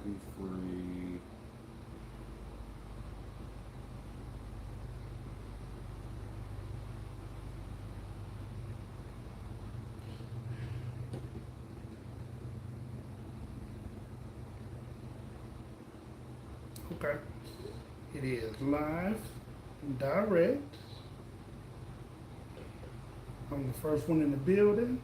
looking for a. Okay. It is live, direct. I'm the first one in the building.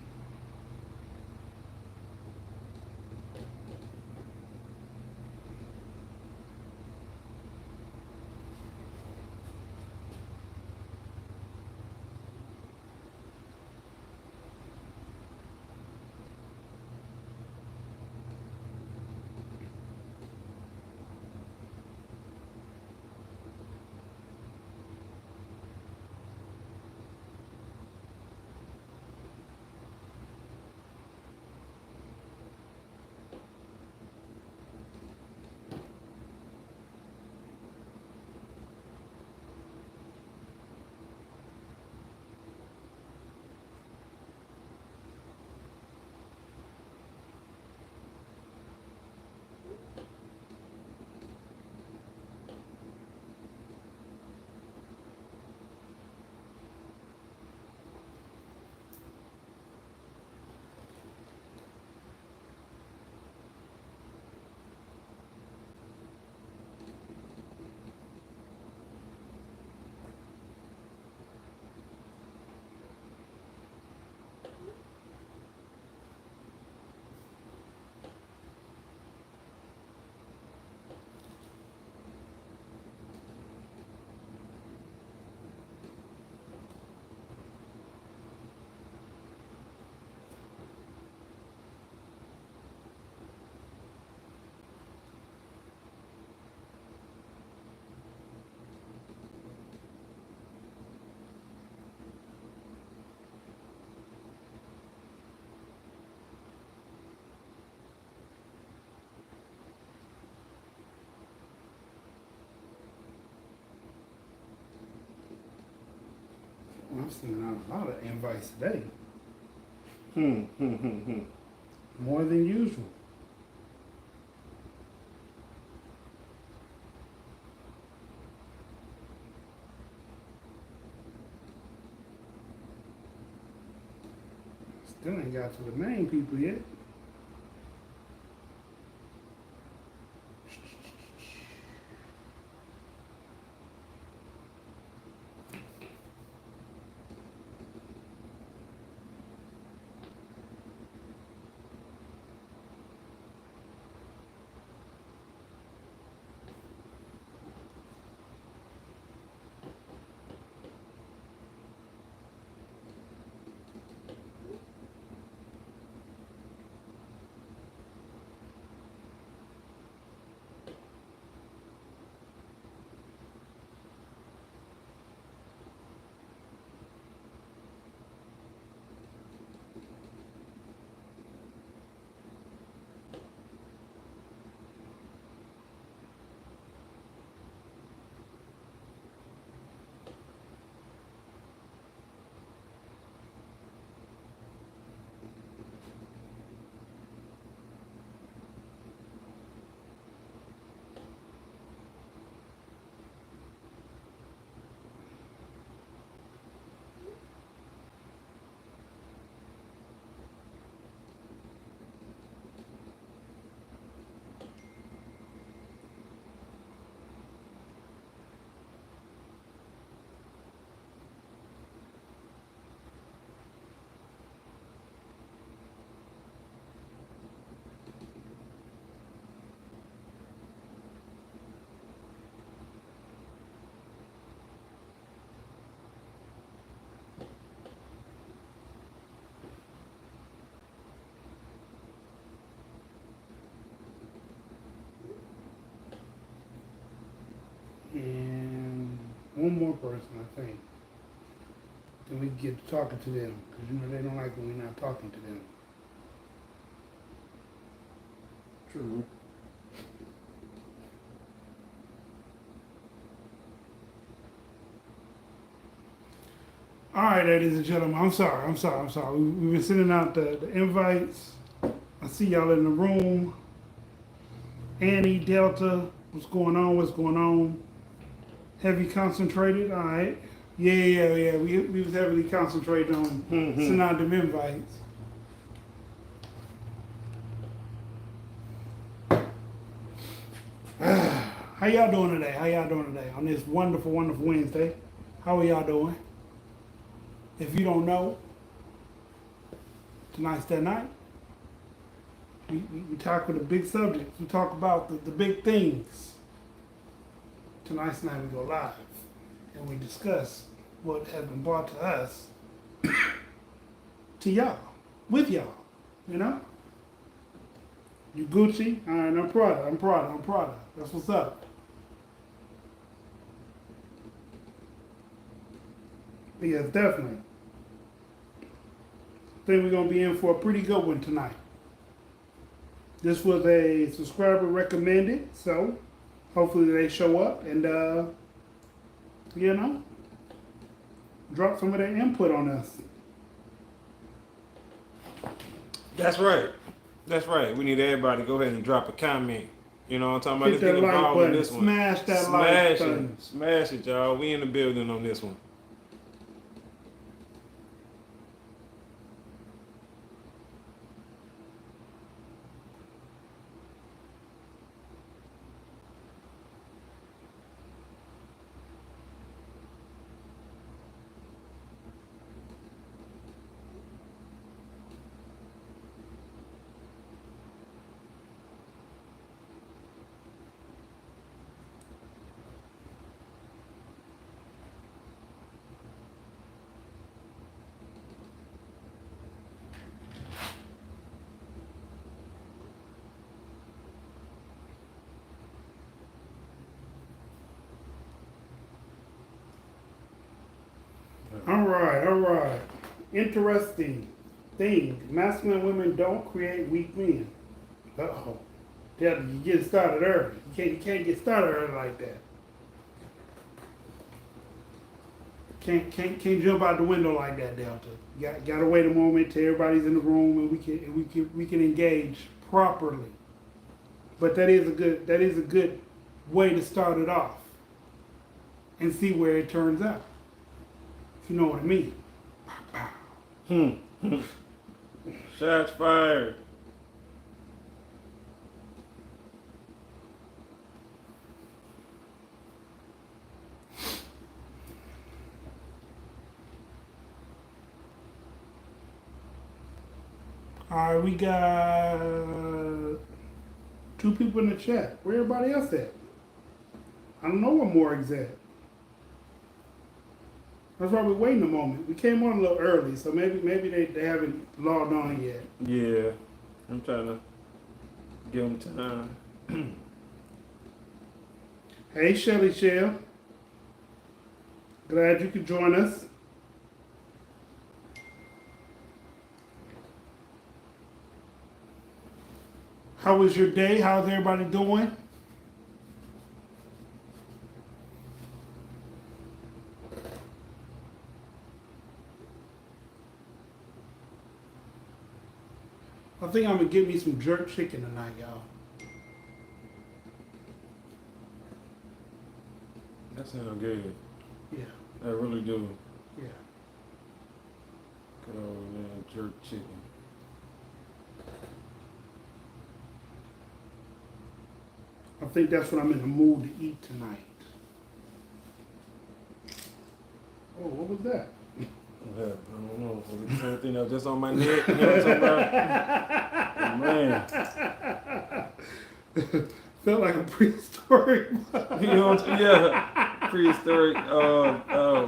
I'm sending out a lot of invites today, more than usual. Still ain't got to the main people yet. And one more person, I think. Then we get to talking to them, because you know they don't like when we're not talking to them. True. All right, ladies and gentlemen, I'm sorry. We've been sending out the invites. I see y'all in the room. Annie, Delta, what's going on? What's going on? Heavy concentrated, all right. Yeah. We was heavily concentrated on sending out them invites. How y'all doing today? How y'all doing today on this wonderful, wonderful Wednesday? How are y'all doing? If you don't know, tonight's that night. We tackle the big subjects. We talk about the big things. Tonight's night we go live and we discuss what has been brought to us to y'all, with y'all, you know? You Gucci? All right, I'm Prada. That's what's up. Yes, definitely. Think we're gonna be in for a pretty good one tonight. This was a subscriber recommended, so hopefully they show up and you know, drop some of their input on us. That's right. That's right. We need everybody to go ahead and drop a comment. You know what I'm talking about? Hit Let's that get like involved button. in this one. Smash that like button. Smash it, y'all. We in the building on this one. All right. Interesting thing. Masculine women don't create weak men. Uh-oh. Yeah, you get started early. You can't get started early like that. Can't jump out the window like that, Delta. Gotta wait a moment till everybody's in the room and we can engage properly. But that is a good way to start it off and see where it turns out. If you know what I mean. Shots fired. All right, we got 2 people in the chat. Where everybody else at? I don't know where Morg's at. That's why we're waiting a moment. We came on a little early, so maybe they haven't logged on yet. Yeah. I'm trying to give them time. Hey, Shelly Shell. Glad you could join us. How was your day? How's everybody doing? I think I'm gonna get me some jerk chicken tonight, y'all. That sounds good. Yeah, I really do. yeah. Good old man jerk chicken. I think that's what I'm in the mood to eat tonight. Oh, what was that? Yeah, I don't know. Something else just on my neck. You know what I'm talking about? Man. Felt like a prehistoric. You know what I'm Yeah. Prehistoric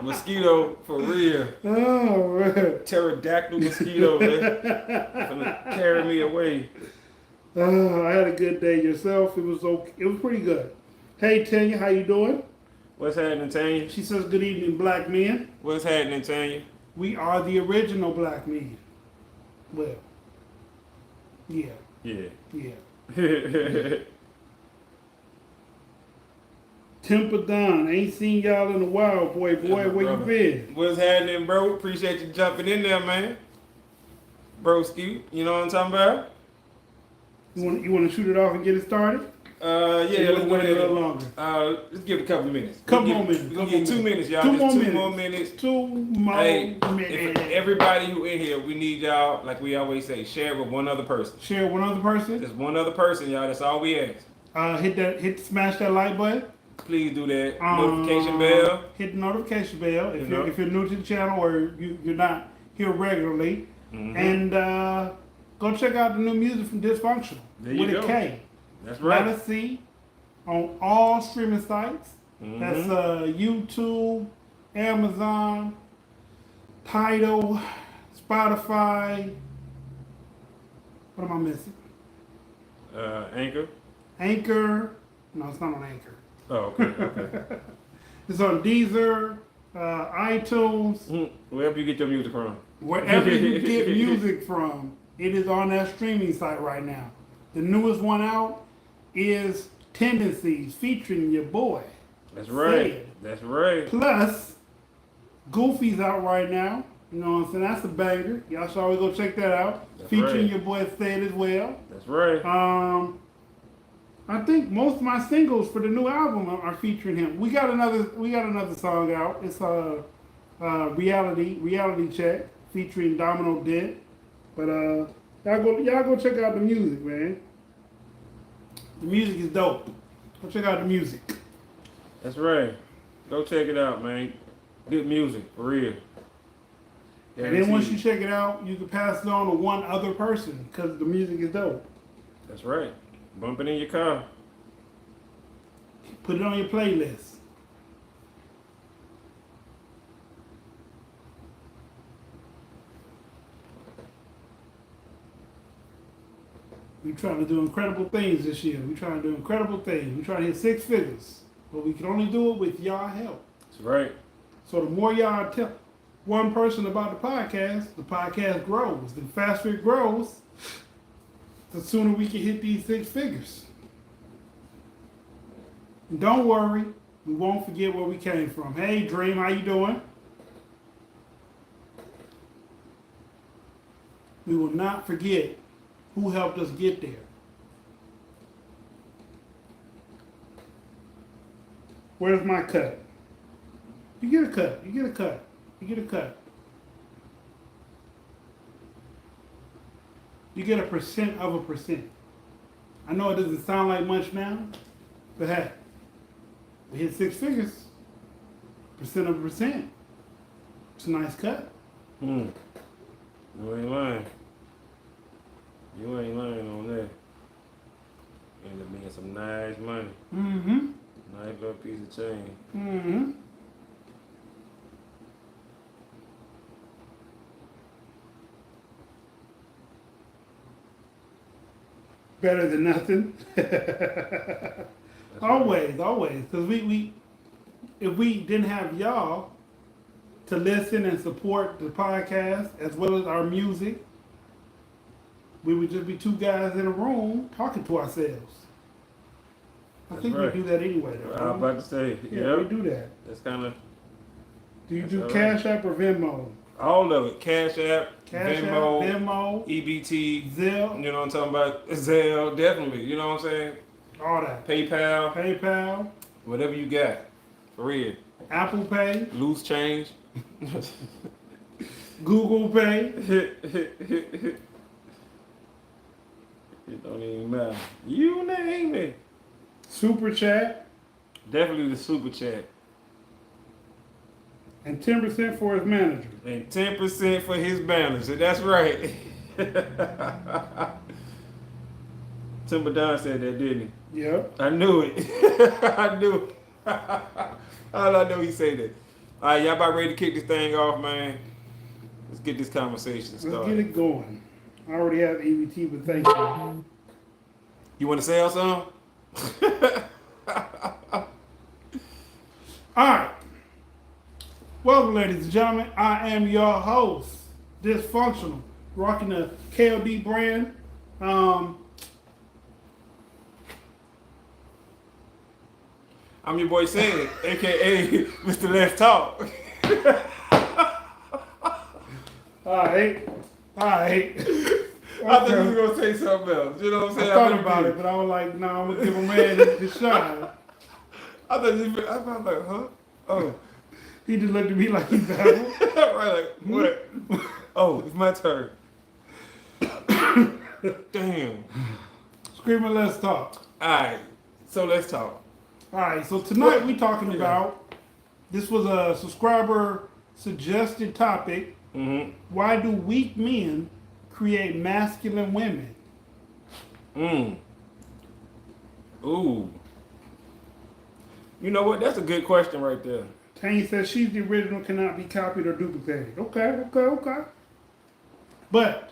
mosquito for real. Oh, man. Pterodactyl mosquito, man. Gonna carry me away. Oh, I had a good day. Yourself? It was okay. It was pretty good. Hey, Tanya, how you doing? What's happening, Tanya? She says, good evening, black men. What's happening, Tanya? We are the original black men. Well, yeah. Yeah. Temper Don, ain't seen y'all in a while, boy. Where you been? What's happening, bro? Appreciate you jumping in there, man. Broski, you know what I'm talking about? You want to shoot it off and get it started? Yeah, let's go wait a little ahead. longer. Let's give it a couple minutes. Couple We'll more give- minutes, We'll couple get 2 more minutes, y'all. Two Just more 2 minutes. more minutes. 2 more Hey, minutes. if everybody who in here, we need y'all, like we always say, share with one other person. Share one other person. Just one other person, y'all. That's all we ask. Smash that like button. Please do that. Notification bell. Hit the notification bell if You know. if you're new to the channel or you're not here regularly. Mhm. And go check out the new music from Dysfunctional There you with a go. K. That's Let right. us see on all streaming sites. Mhm. That's YouTube, Amazon, Tidal, Spotify. What am I missing? Anchor. Anchor. No, it's not on Anchor. Oh, okay. Okay. It's on Deezer, iTunes, Wherever you get your music from. wherever you get music from. It is on that streaming site right now. The newest one out is Tendencies featuring your boy. That's right. Sid. That's right. Plus, Goofy's out right now. You know what I'm saying? That's a banger. Y'all should always go check that out. That's Featuring right. your boy Sid as well. That's right. I think most of my singles for the new album are featuring him. We got another song out. It's reality check featuring Domino Dent. But y'all go check out the music, man. The music is dope. Go check out the music. That's right. Go check it out, man. Good music, for real. And then once you check it out, you can pass it on to one other person because the music is dope. That's right. Bump it in your car. Put it on your playlist. We're trying to do incredible things this year. We're trying to do incredible things. We're trying to hit 6 figures. But we can only do it with y'all help. That's right. So the more y'all tell one person about the podcast grows. The faster it grows, the sooner we can hit these 6 figures. And don't worry, we won't forget where we came from. Hey Dream, how you doing? We will not forget who helped us get there. Where's my cut? You get a cut. You get a cut. You get a cut. You get a percent of a percent. I know it doesn't sound like much now, but hey, we hit 6 figures. Percent of a percent. It's a nice cut. You ain't lying. You ain't lying on that. Ended up being some nice money. Mm-hmm. Nice little piece of change. Mm-hmm. Better than nothing. Always. Because if we didn't have y'all to listen and support the podcast as well as our music, we would just be 2 guys in a room talking to ourselves. I That's think right. we do that anyway, though. I was about to say, Yeah, we yep. do that. That's kind of Do you That's do all Cash App or Venmo? all of it. Cash App, Cash Venmo, App, Venmo, EBT, Zelle, you know what I'm talking about? Zelle, definitely. You know what I'm saying? all that. PayPal, PayPal, whatever you got. For real. Apple Pay, Loose change. Google Pay. It don't even matter. You name it. Super Chat, Definitely the super chat. and 10% for his manager. And 10% for his balance. That's right. Timber Don said that, didn't he? Yep. I knew it. I knew it. All I know he said that. All right, y'all about ready to kick this thing off, man? Let's get this conversation Let's get started. it going. I already have EBT, but thank you. You want to sell some? All right. Welcome, ladies and gentlemen. I am your host, Dysfunctional, rocking the KLD brand. I'm your boy Sid, aka Mr. Let's Talk. All right. I thought you were gonna say something else. You know what I'm I saying? thought about it, but I was like, no, I'm gonna give a man the shot. I thought you. I was like, huh? Oh, He just looked at me like he baffled. right. Like what? Oh, it's my turn. Damn. Screamer, let's talk. All right. So let's talk. All right, so tonight we talking about, this was a subscriber suggested topic. Mm-hmm. Why do weak men create masculine women? Ooh. You know what? That's a good question right there. Tane says she's the original, cannot be copied or duplicated. Okay. But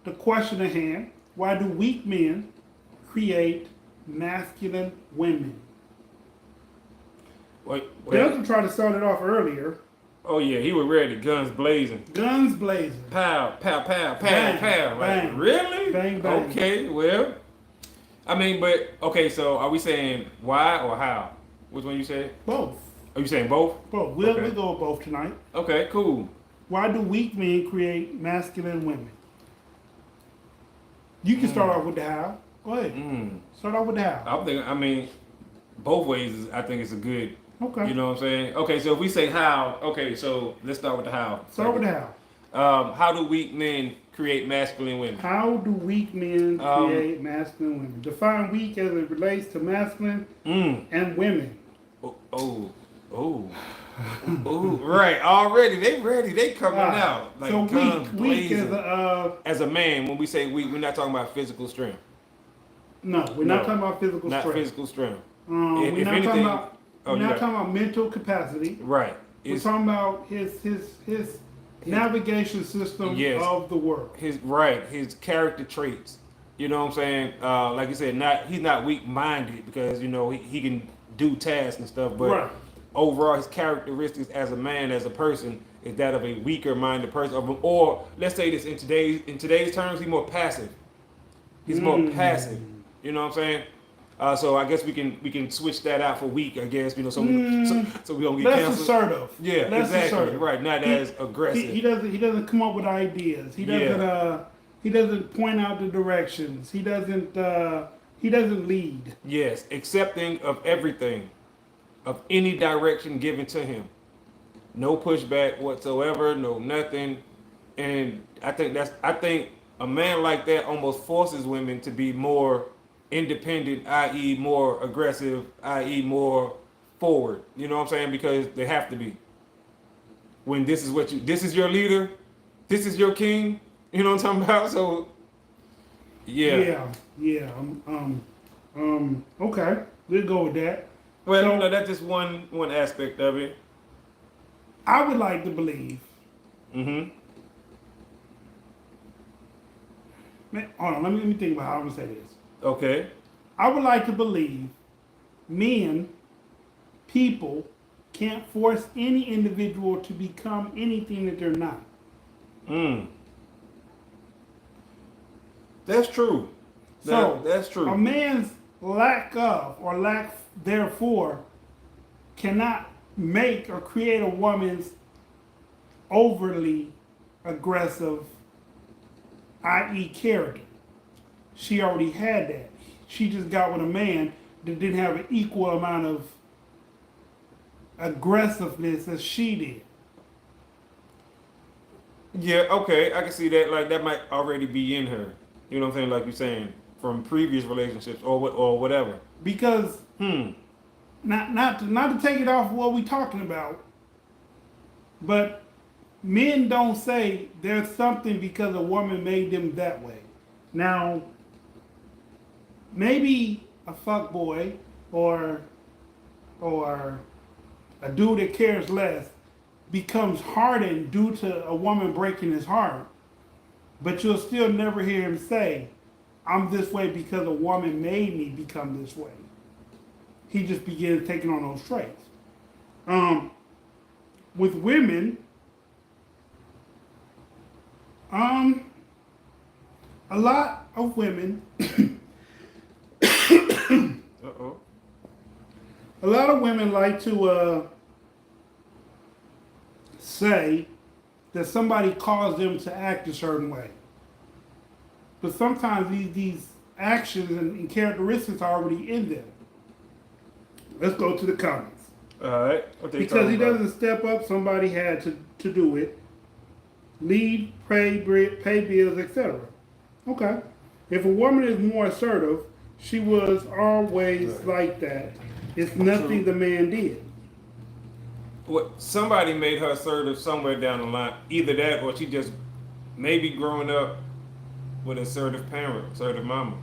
the question at hand, why do weak men create masculine women? Wait. Delta tried to start it off earlier. Oh yeah, he was ready. Guns blazing. Guns blazing. Pow, pow, pow, pow, Bang, pow. bang. Like, really? Bang, bang. Okay, well. I mean, but okay, so are we saying why or how? Which one you said? Both. Are you saying both? Both. We'll Okay. go with both tonight. Okay, cool. Why do weak men create masculine women? You can start off with the how. Go ahead. Start off with the how. I'm thinking, I mean, both ways I think it's a good, Okay. you know what I'm saying? Okay, so if we say how, okay, so let's start with the how. Start with the how. How do weak men create masculine women? How do weak men create masculine women? Define weak as it relates to masculine and women. Oh, right. Already, they ready. They coming out. Like so guns weak blazing. as a man, when we say weak, we're not talking about physical strength. no, we're not talking about physical Not strength. physical strength. We're If not anything- talking about. oh, We're yeah. not talking about mental capacity. Right. We're It's talking about his navigation system Yes. of the world. his character traits. You know what I'm saying? Like you said, he's not weak minded because you know he can do tasks and stuff, but Right. overall his characteristics as a man, as a person, is that of a weaker minded person, or let's say this in today's terms, he's more passive. He's more passive. You know what I'm saying? So I guess we can switch that out for weak. I guess you know so we don't get Less canceled. assertive. Yeah, Less exactly. assertive. Right, not as aggressive. He doesn't come up with ideas. He doesn't point out the directions. He doesn't lead. Yes, accepting of everything, of any direction given to him. No pushback whatsoever, no nothing. And I think a man like that almost forces women to be more independent, i.e. more aggressive, i.e. more forward. You know what I'm saying? Because they have to be. When this is your leader, this is your king, you know what I'm talking about? So yeah. Yeah. Okay. We'll go with that. Well, So- you know, that's just one aspect of it. I would like to believe. Mm-hmm. Man, hold on. Let me think about how I'm gonna say this. Okay. I would like to believe people can't force any individual to become anything that they're not. That's true. That's true. A man's lack of or lack therefore cannot make or create a woman's overly aggressive, i.e. character. She already had that. She just got with a man that didn't have an equal amount of aggressiveness as she did. Yeah, okay, I can see that. Like that might already be in her. You know what I'm saying? Like you're saying from previous relationships or whatever. Because not to take it off what we talking about, but men don't say there's something because a woman made them that way. Now, maybe a fuckboy or a dude that cares less becomes hardened due to a woman breaking his heart, but you'll still never hear him say, I'm this way because a woman made me become this way. He just begins taking on those traits. With women, a lot of women, Uh-oh. a lot of women like to say that somebody caused them to act a certain way. but sometimes these actions and characteristics are already in them. Let's go to the comments. All right. What they Because he talking about? doesn't step up, somebody had to do it. Lead, pay bills, etc. Okay. If a woman is more assertive, she was always like that. It's nothing the man did. What somebody made her assertive somewhere down the line. Either that, or she just maybe growing up with an assertive parent, assertive mama.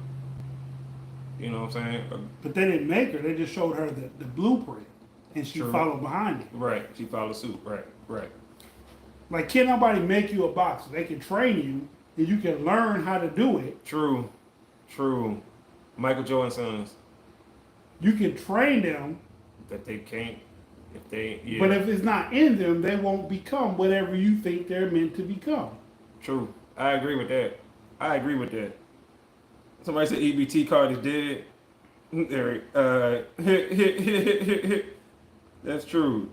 You know what I'm saying? But they didn't make her. They just showed her the blueprint, and she True. followed behind it. Right. She followed suit. Right. Right. Like, can't nobody make you a boxer? They can train you, and you can learn how to do it. True. True. Michael Jordan sons You can train them, that they can't if they yeah. but if it's not in them, they won't become whatever you think they're meant to become. True. I agree with that. I agree with that. Somebody said EBT card is dead. Eric, that's true.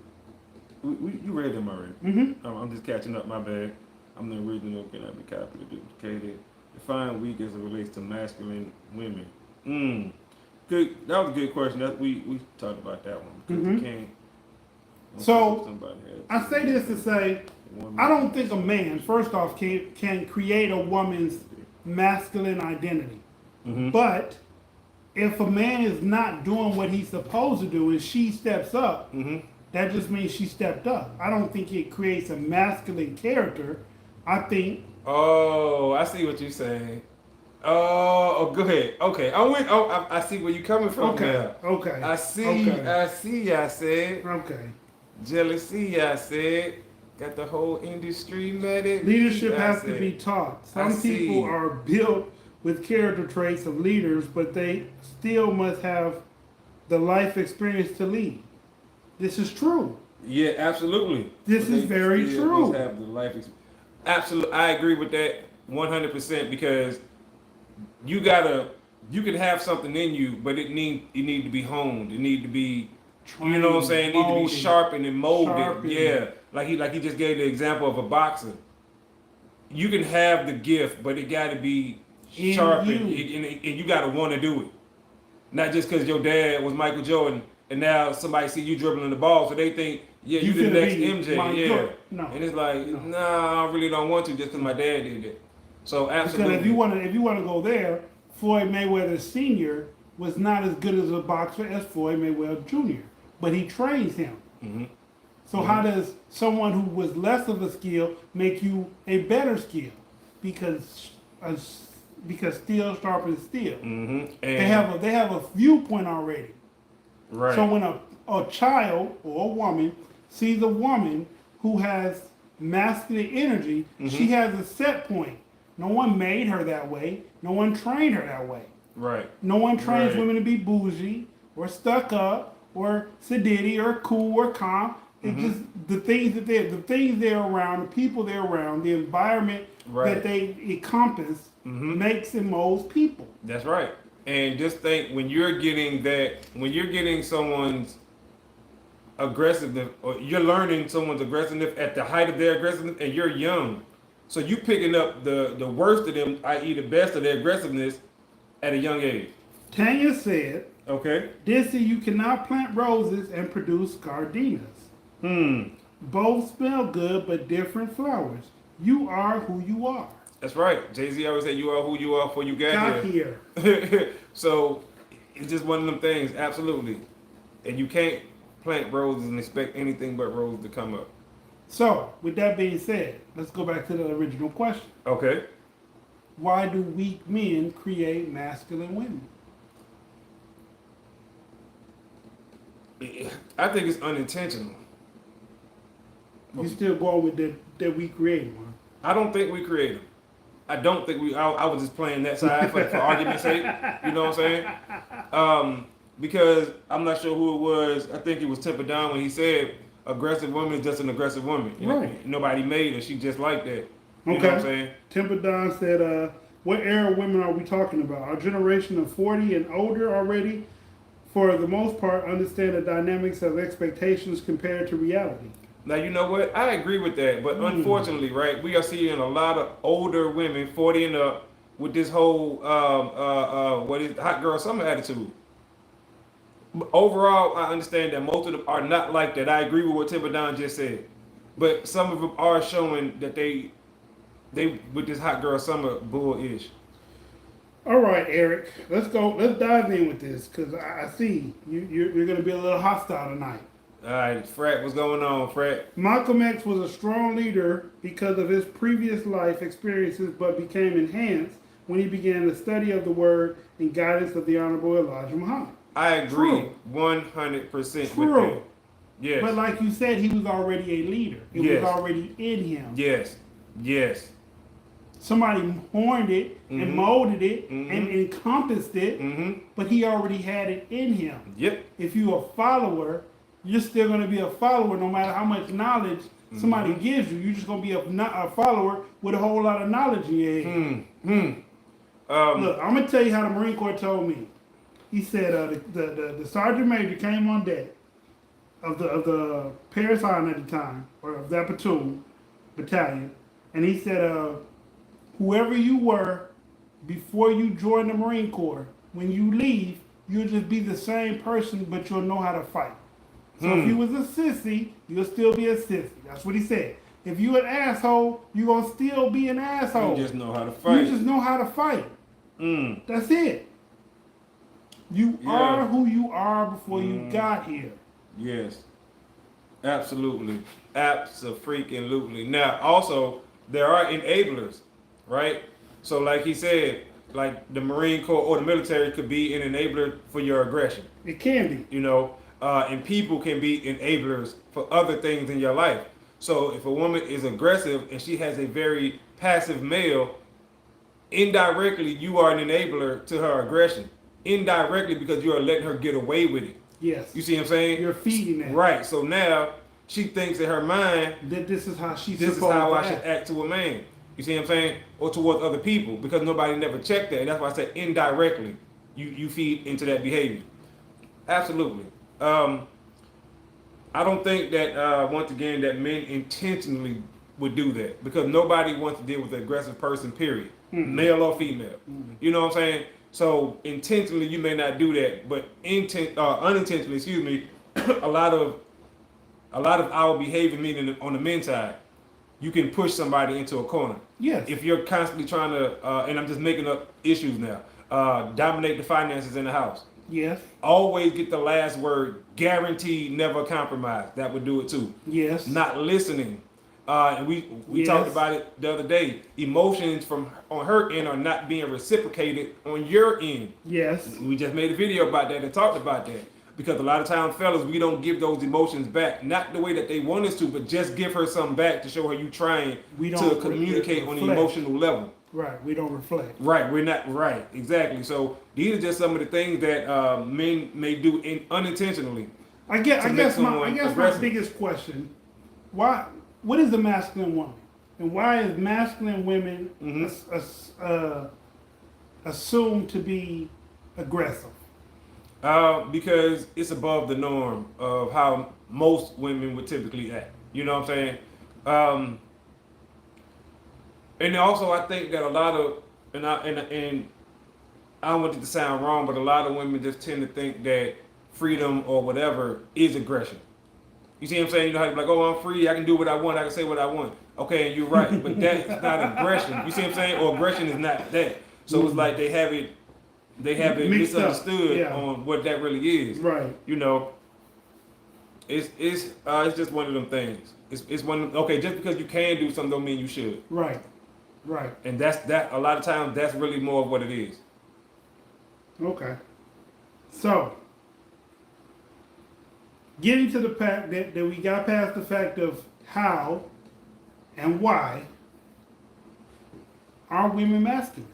You read them already. Mm-hmm. I'm just catching up. My bad. I'm the original. Can I be copied or duplicated? Define weak as it relates to masculine women. Good. That was a good question. That we talked about that one because Mhm. you can't. So, somebody has I say this to say, I don't think a man, first off, can create a woman's masculine identity. Mm-hmm. But if a man is not doing what he's supposed to do and she steps up, Mm-hmm. that just means she stepped up. I don't think it creates a masculine character. I think Oh, I see what you're saying. Oh, go ahead. Okay, I went. Oh, I see where you're coming from. okay, Now. okay. I see. Okay. I see. I said Okay. jealousy. I said got the whole industry mad at me. Leadership I has to said, be taught. I Some people see. are built with character traits of leaders, but they still must have the life experience to lead. This is true. Yeah, absolutely. This But is they very still true. must have the life Absolutely, I agree with that 100% because you can have something in you, but it need to be honed. It need to be, you know what I'm saying? It need to Molded. be sharpened and molded. Sharpened. Yeah, like he just gave the example of a boxer. You can have the gift, but it got to be In sharpened, you. and you got to want to do it. Not just because your dad was Michael Jordan, and now somebody see you dribbling the ball, so they think, yeah, you the finna next be MJ. Michael Yeah, Jordan. No. and it's like, No. nah, I really don't want to just because my dad did it. So absolutely. Because if you want to go there, Floyd Mayweather Sr. was not as good as a boxer as Floyd Mayweather Jr., but he trains him. hmm So how does someone who was less of a skill make you a better skill? Because steel sharpens steel. hmm They have a viewpoint already. right. So when a child or a woman sees a woman who has masculine energy, she has a set point. No one made her that way. No one trained her that way. right. No one trains Right. women to be bougie or stuck up or sedity or cool or calm. It's just the things they're around, the people they're around, the environment Right. that they encompass Mhm. makes and molds people. That's right. And just think when you're getting someone's aggressiveness, or you're learning someone's aggressiveness at the height of their aggressiveness, and you're young, so you picking up the worst of them, i.e., the best of their aggressiveness, at a young age. Tanya said, Okay. Dissy, you cannot plant roses and produce gardenias. Both smell good, but different flowers. You are who you are. That's right. Jay-Z always said you are who you are before you got Got here. here. So it's just one of them things, absolutely. And you can't plant roses and expect anything but roses to come up. So, with that being said, let's go back to the original question. Okay. Why do weak men create masculine women? I think it's unintentional. You still going with that we created one? I don't think we create them. I don't think we. I was just playing that side for argument's sake. You know what I'm saying? Because I'm not sure who it was. I think it was Temper Down when he said, "Aggressive woman is just an aggressive woman." You know, Right. nobody made her. She just like that. You know Okay. what I'm saying? Temper Don said, what era of women are we talking about? Our generation of 40 and older already, for the most part, understand the dynamics of expectations compared to reality. Now, you know what? I agree with that. But unfortunately, right, we are seeing a lot of older women, 40 and up, with this whole what is hot girl summer attitude. Overall, I understand that most of them are not like that. I agree with what Timberdown just said, but some of them are showing that they with this hot girl summer bull-ish. All right, Eric, let's go. Let's dive in with this because I see you're going to be a little hostile tonight. All right, Frat, what's going on, Frat? Malcolm X was a strong leader because of his previous life experiences, but became enhanced when he began the study of the Word and guidance of the Honorable Elijah Muhammad. I agree True. 100% with True. that. Yes. But like you said, he was already a leader. It Yes. was already in him. Yes. Yes. Somebody horned it and Mhm. molded it Mhm. and encompassed it, Mm-hmm. but he already had it in him. Yep. If you're a follower, you're still going to be a follower no matter how much knowledge somebody Mm-hmm. gives you. You're just going to be a follower with a whole lot of knowledge in your head. Look, I'm going to tell you how the Marine Corps told me. He said the sergeant major came on deck of the Paris Island at the time, or of that battalion, and he said, whoever you were before you joined the Marine Corps, when you leave, you'll just be the same person, but you'll know how to fight. So if you was a sissy, you'll still be a sissy. That's what he said. If you an asshole, you're going to still be an asshole. You just know how to fight. You just know how to fight. Mm. That's it. You Yeah. are who you are before you got here. Yes. Absolutely. Abso-freaking-lutely. Now, also, there are enablers, right? So, like he said, like the Marine Corps or the military could be an enabler for your aggression, It can be. you know, and people can be enablers for other things in your life. So, if a woman is aggressive and she has a very passive male, indirectly, you are an enabler to her aggression. Indirectly, because you are letting her get away with it. Yes. You see what I'm saying? You're feeding that. Right. So now she thinks in her mind, That this is how she's this is supposed how to I should act. act to a man. You see what I'm saying? Or towards other people, because nobody never checked that. And that's why I said indirectly, you feed into that behavior. Absolutely. I don't think that once again that men intentionally would do that, because nobody wants to deal with an aggressive person. Period, male or female. You know what I'm saying? So intentionally, you may not do that, but unintentionally, excuse me, a lot of our behavior, meaning on the men's side, you can push somebody into a corner. Yes. If you're constantly trying to, and I'm just making up issues now, dominate the finances in the house. Yes. Always get the last word, guaranteed, never compromise. That would do it too. Yes. Not listening. And we Yes. talked about it the other day. Emotions from on her end are not being reciprocated on your end. Yes. We just made a video about that and talked about that. Because a lot of times, fellas, we don't give those emotions back. Not the way that they want us to, but just give her something back to show her you trying We to don't communicate on the reflect. emotional level. Right. We don't reflect. Right, we're not right, exactly. So these are just some of the things that men may do I unintentionally. guess To make my someone aggressive. biggest question, what is a masculine woman? And why is masculine women assumed to be aggressive? Because it's above the norm of how most women would typically act. You know what I'm saying? And also, I think that a lot of, and I don't want it to sound wrong, but a lot of women just tend to think that freedom or whatever is aggression. You see what I'm saying? You know how you're like, oh, I'm free, I can do what I want, I can say what I want. Okay, and you're right, but that's not aggression. You see what I'm saying? Or aggression is not that. So it's like they have it Mixed up, misunderstood yeah. on what that really is. Right. You know, it's just one of them things. It's one. Okay, just because you can do something don't mean you should. Right. Right. And that's a lot of times that's really more of what it is. Okay. So, getting to the fact that we got past the fact of how and why are women masculine?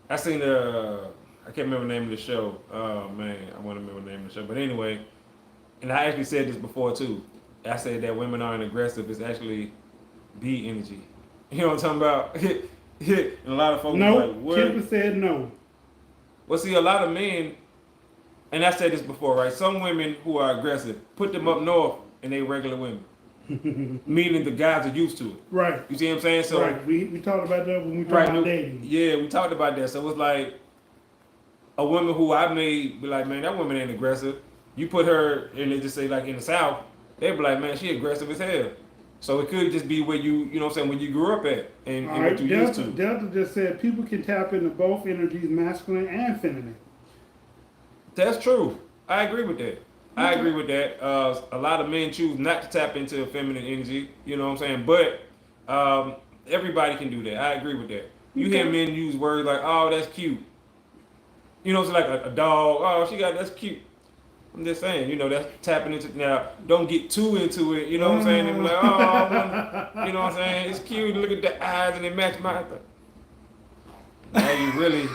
I seen I can't remember the name of the show. Oh man, I want to remember the name of the show. But anyway, and I actually said this before too. I said that women aren't aggressive. It's actually B energy. You know what I'm talking about? And a lot of folks No. are like, what? Kemper said no. Well, see, a lot of men, and I said this before, right? Some women who are aggressive, put them up north and they regular women. meaning the guys are used to it. Right. You see what I'm saying? So Right. We talked about that when we talked right, about dating. yeah, we talked about that. So it's like a woman who I may be like, man, that woman ain't aggressive. You put her and they just say like in the South, they'd be like, man, she aggressive as hell. So it could just be where you know what I'm saying, when you grew up at and All what right. you used Delta, to. Delta just said people can tap into both energies, masculine and feminine. That's true. I agree with that. I agree with that. A lot of men choose not to tap into feminine energy. You know what I'm saying? But everybody can do that. I agree with that. You hear Okay. men use words like, "Oh, that's cute." You know, it's like a dog. Oh, that's cute. I'm just saying, you know, that's tapping into now. Don't get too into it. You know what I'm saying? And be like, oh, you know what I'm saying? It's cute. Look at the eyes and they match my. Now you really.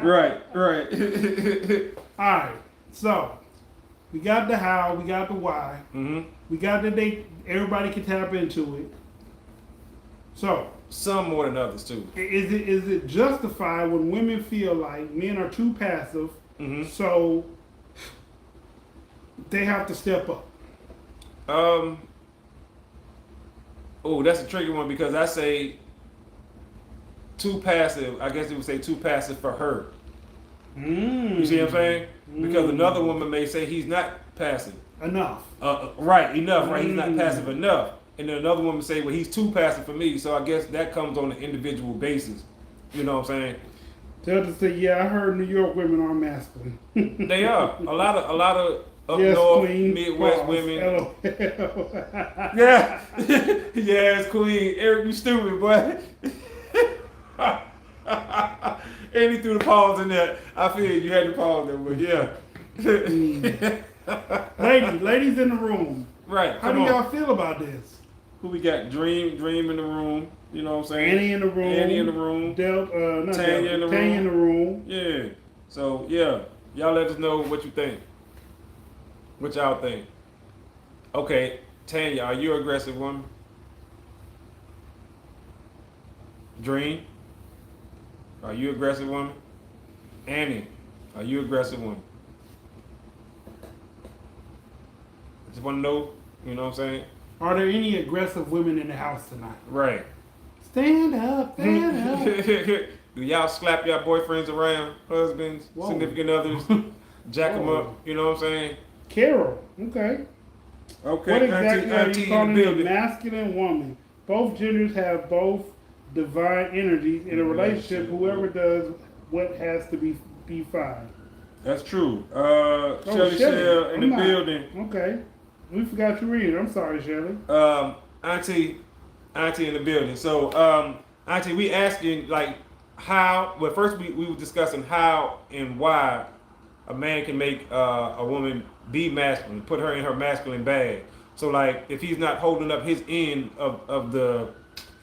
Right. All right. So we got the how, we got the why, we got the date. Everybody can tap into it. So Some more than others too. is it justified when women feel like men are too passive, so they have to step up? Oh, that's a tricky one because I say too passive. I guess it would say too passive for her. You see what I'm saying? Because another woman may say he's not passive. Enough. Right, enough, right? He's not passive enough. And then another woman say, well, he's too passive for me. So I guess that comes on an individual basis. You know what I'm saying? Delta said, yeah, I heard New York women are masculine. They are. A lot of up Yes, north, queen. Midwest Pause. women. LOL. Yeah. Yes, queen. Eric, you stupid, boy. And he threw the pause in there. I feel you had to pause there, but yeah. Ladies in the room, Right. how do y'all feel about this? Who we got? Dream in the room. You know what I'm saying? Annie in the room. Annie in the room. Tanya in the room. Yeah. So yeah, y'all let us know what you think. What y'all think? Okay, Tanya, are you an aggressive woman? Dream, are you an aggressive woman? Annie, are you an aggressive woman? Just want to know. You know what I'm saying? Are there any aggressive women in the house tonight? Right. Stand up, stand up. Do y'all slap y'all boyfriends around, husbands, Whoa. significant others, jack them Whoa. up? You know what I'm saying? Carol, okay. Okay, What exactly are auntie you in calling the a building. masculine woman? Both genders have both divine energies. In a relationship, whoever does what has to be fine. That's true. Shelly Shelly. Shell in the I'm not- building. Okay. We forgot you read. I'm sorry, Shelly. Auntie in the building. So, Auntie, we asking like how. Well, first we were discussing how and why a man can make a woman be masculine, put her in her masculine bag. So, like, if he's not holding up his end of the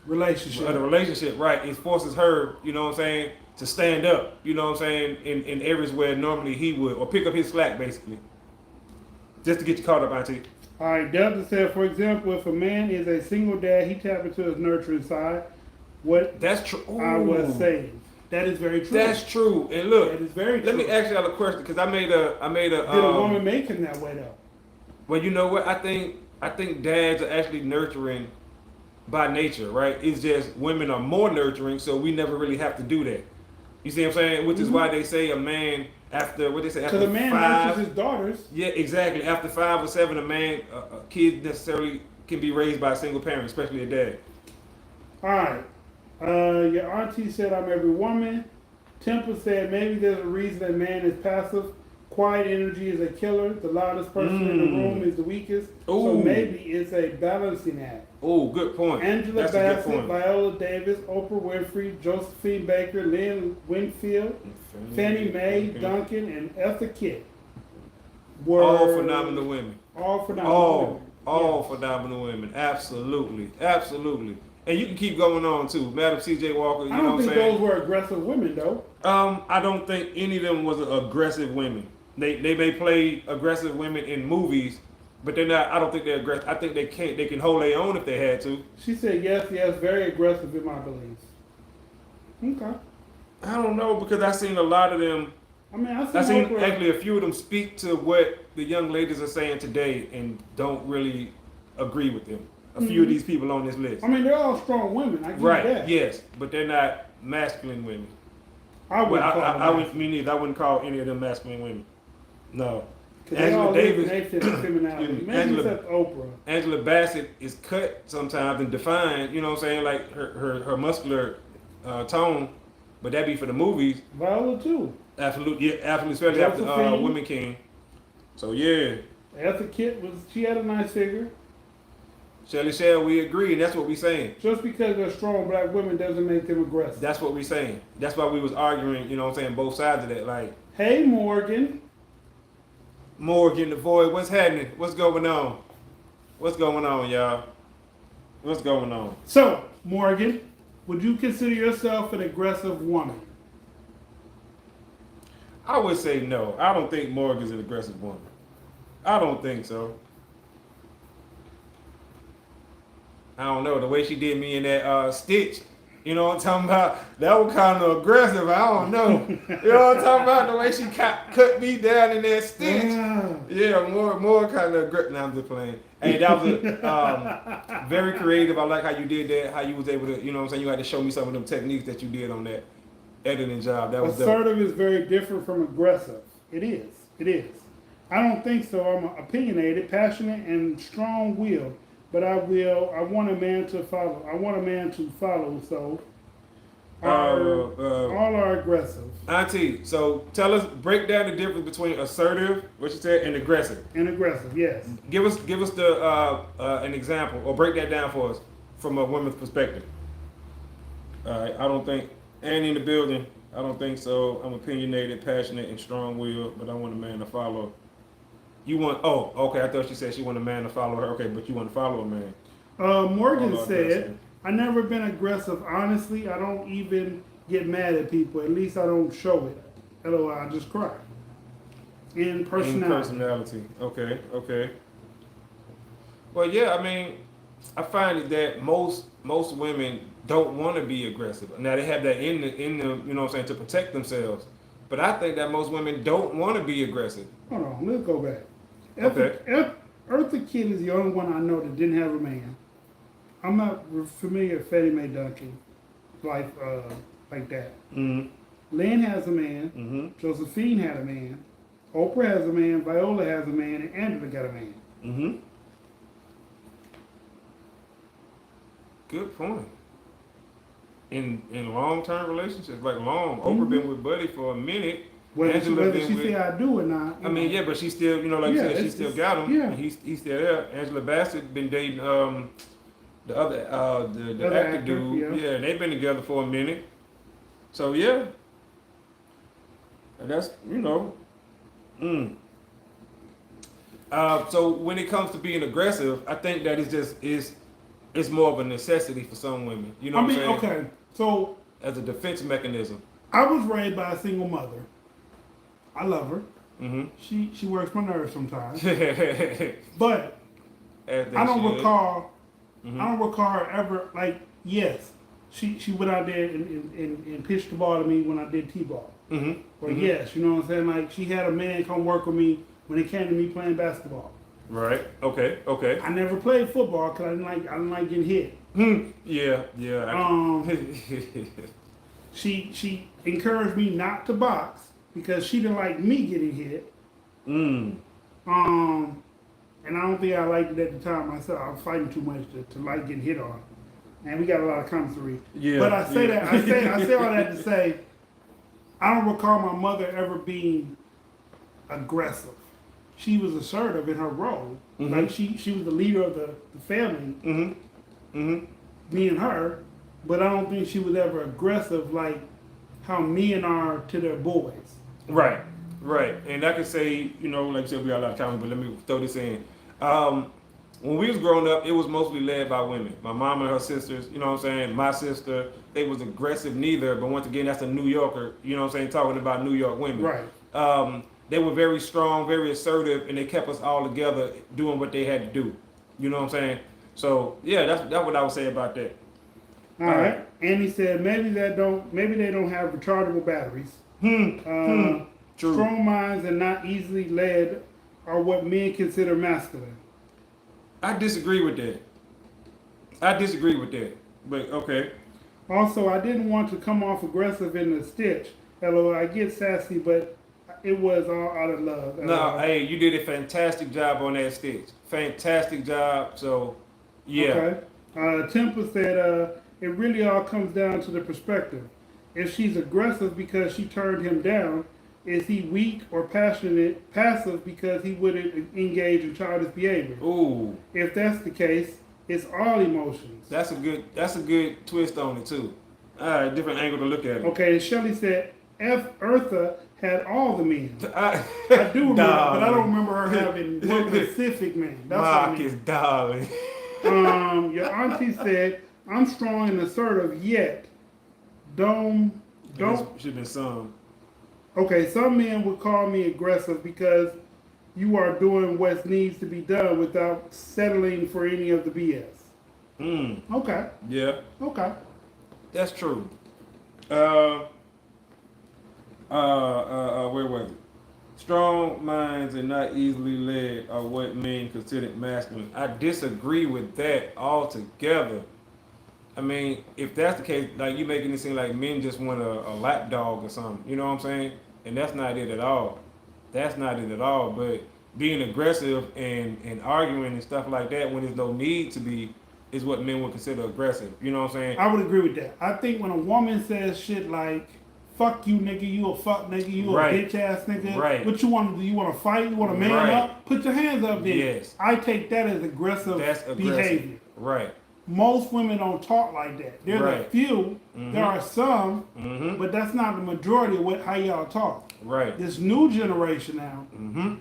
relationship, right, it forces her, you know what I'm saying, to stand up, you know what I'm saying, in areas where normally he would, or pick up his slack, basically. Just to get you caught up, Auntie. All right, Delta said, for example, if a man is a single dad, he tap into his nurturing side. What That's true. I was saying. That is very true. That's true. And look, That is very let true. me ask y'all a question because I made a. Did a woman make him that way though? Well, you know what? I think dads are actually nurturing by nature, right? It's just women are more nurturing, so we never really have to do that. You see what I'm saying? Which is why they say a man after what they say after So the man 5. nurtures his daughters. Yeah, exactly. After 5 or 7, a man, a kid necessarily can be raised by a single parent, especially a dad. All right. Your auntie said I'm every woman. Temple said maybe there's a reason that man is passive. Quiet energy is a killer. The loudest person in the room is the weakest. So Ooh. maybe it's a balancing act. Oh, good point. Angela That's a good Bassett, point. Viola Davis, Oprah Winfrey, Josephine Baker, Lynn Winfield, Fannie Mae, Duncan, and Etha Kitt were All phenomenal women. All phenomenal women. All Yes. phenomenal women. Absolutely. And you can keep going on too. Madam C.J. Walker, you I know don't what I'm think saying? those were aggressive women though. I don't think any of them was aggressive women. They may play aggressive women in movies, but they're not. I don't think they're aggressive. I think they can hold their own if they had to. She said yes, very aggressive in my beliefs. Okay. I don't know because I seen a lot of them I mean, I seen Oprah. actually a few of them speak to what the young ladies are saying today and don't really agree with them. A few of these people on this list. I mean, they're all strong women. I get Right, that. yes, but they're not masculine women. I wouldn't Well, call them I that. wouldn't, me neither. I wouldn't call any of them masculine women. No. 'Cause they Angela all Davis, live in their femininity. Excuse me, Maybe Angela- except Oprah. Angela Bassett is cut sometimes and defined, you know what I'm saying, like her muscular tone, but that be for the movies. Viola too. Absolutely, yeah, absolutely, especially after Josephine. Women King. So yeah, As a kid, she had a nice figure. Shelly Shell, we agree, and that's what we saying. Just because they're strong black women doesn't make them aggressive. That's what we saying. That's why we was arguing, you know what I'm saying, both sides of that. Like, Hey, Morgan. Morgan, the void, what's happening? What's going on? What's going on, y'all? What's going on? So, Morgan, would you consider yourself an aggressive woman? I would say no. I don't think Morgan's an aggressive woman. I don't think so. I don't know. The way she did me in that Stitch, you know what I'm talking about? That was kind of aggressive. I don't know. You know what I'm talking about? The way she cut me down in that Stitch. Yeah, more kind of aggressive. Now I'm just playing. Hey, that was very creative. I like how you did that. How you was able to, you know what I'm saying? You had to show me some of them techniques that you did on that editing job. That was dope. Assertive is very different from aggressive. It is. It is. I don't think so. I'm opinionated, passionate, and strong-willed. But I want a man to follow. I want a man to follow. So all are aggressive Auntie, so tell us, break down the difference between assertive, what you said, and aggressive. and aggressive. Yes. Give us the an example, or break that down for us from a woman's perspective. All right, I don't think Annie in the building. I don't think so. I'm opinionated, passionate, and strong-willed, but I want a man to follow. You want? Oh, okay. I thought she said she want a man to follow her. Okay, but you want to follow a man. Morgan Oh, said, aggressive. "I never been aggressive. Honestly, I don't even get mad at people. At least I don't show it. Otherwise, I just cry." In personality. Okay, okay. Well, yeah. I mean, I find it that most women don't want to be aggressive. Now they have that in the you know what I'm saying, to protect themselves. But I think that most women don't want to be aggressive. Hold on, let's go back. Okay. Eartha Kitt is the only one I know that didn't have a man. I'm not familiar with Freddie Mae Duncan life like that. Mm-hmm. Lynn has a man. Mm-hmm. Josephine had a man. Oprah has a man. Viola has a man. And Angela got a man. Mm-hmm. Good point. In long-term relationships, like long, Oprah been with Buddy for a minute. Whether Angela she say I do or not. I mean, yeah, but she still, you know, like Yeah, you said, she it's- still got him. yeah. And he's still there. Angela Bassett been dating the other the Other actor actor, dude. yeah. Yeah, and they've been together for a minute. So yeah, and that's you know. So when it comes to being aggressive, I think that it's more of a necessity for some women. You know I what mean, I'm saying? okay. So As a defense mechanism. I was raised by a single mother. I love her. Mm-hmm. She works my nerves sometimes. As But they I don't should. recall. Mhm. I don't recall her ever like. Yes, she went out there and pitched the ball to me when I did t-ball. Mhm. Or Mhm. yes, you know what I'm saying. Like she had a man come work with me when it came to me playing basketball. Right. Okay. Okay. I never played football because I didn't like getting hit. Yeah. Yeah. She encouraged me not to box because she didn't like me getting hit. Mm. And I don't think I liked it at the time myself. I was fighting too much to like getting hit on. And we got a lot of commissary. Yeah. But I say yeah. that I say all that to say I don't recall my mother ever being aggressive. She was assertive in her role. Mhm. Like she was the leader of the family, Mhm. Mhm. me and her, but I don't think she was ever aggressive like how men are to their boys. Right. Right. And I could say, you know, like I said, we got a lot of time, but let me throw this in. When we was growing up, it was mostly led by women. My mom and her sisters, you know what I'm saying? My sister, they was aggressive neither, but once again, that's a New Yorker, you know what I'm saying, talking about New York women. Right. They were very strong, very assertive, and they kept us all together doing what they had to do. You know what I'm saying? So yeah, that's what I would say about that. All right. And he said maybe they don't have rechargeable batteries. True. Strong minds and not easily led are what men consider masculine. I disagree with that. But okay. Also, I didn't want to come off aggressive in the stitch. Hello, I get sassy, but it was all out of love. No, hey, you did a fantastic job on that stitch. Fantastic job. So, yeah. Okay. Temple said, it really all comes down to the perspective. If she's aggressive because she turned him down, is he weak or passive because he wouldn't engage in childish behavior? Ooh, If that's the case, it's all emotions. that's a good twist on it too. All right, different angle to look at it. Okay, Shelley said, F. Eartha had all the men. I I do remember, Darling. but I don't remember her having one specific man. That's what I Marcus, mean. darling. Your auntie said, I'm strong and assertive, yet don't. Should been some. Okay, some men would call me aggressive because you are doing what needs to be done without settling for any of the BS. Okay, Yeah, okay. that's true. Where was it? Strong minds and not easily led are what men consider masculine. I disagree with that altogether. I mean, if that's the case, like you making it seem like men just want a lap dog or something, you know what I'm saying? And that's not it at all. That's not it at all. But being aggressive and arguing and stuff like that when there's no need to be is what men would consider aggressive. You know what I'm saying? I would agree with that. I think when a woman says shit like, fuck you nigga, you a fuck nigga, you Right. a bitch ass nigga, Right. what you want to do? You want to fight? You want to man Right. up? Put your hands up there. Yes. I take that as aggressive, That's aggressive. behavior. Right. Most women don't talk like that. There's a Right. few, there are some, Mm-hmm. but that's not the majority of how y'all talk. Right. This new generation now, Mm-hmm.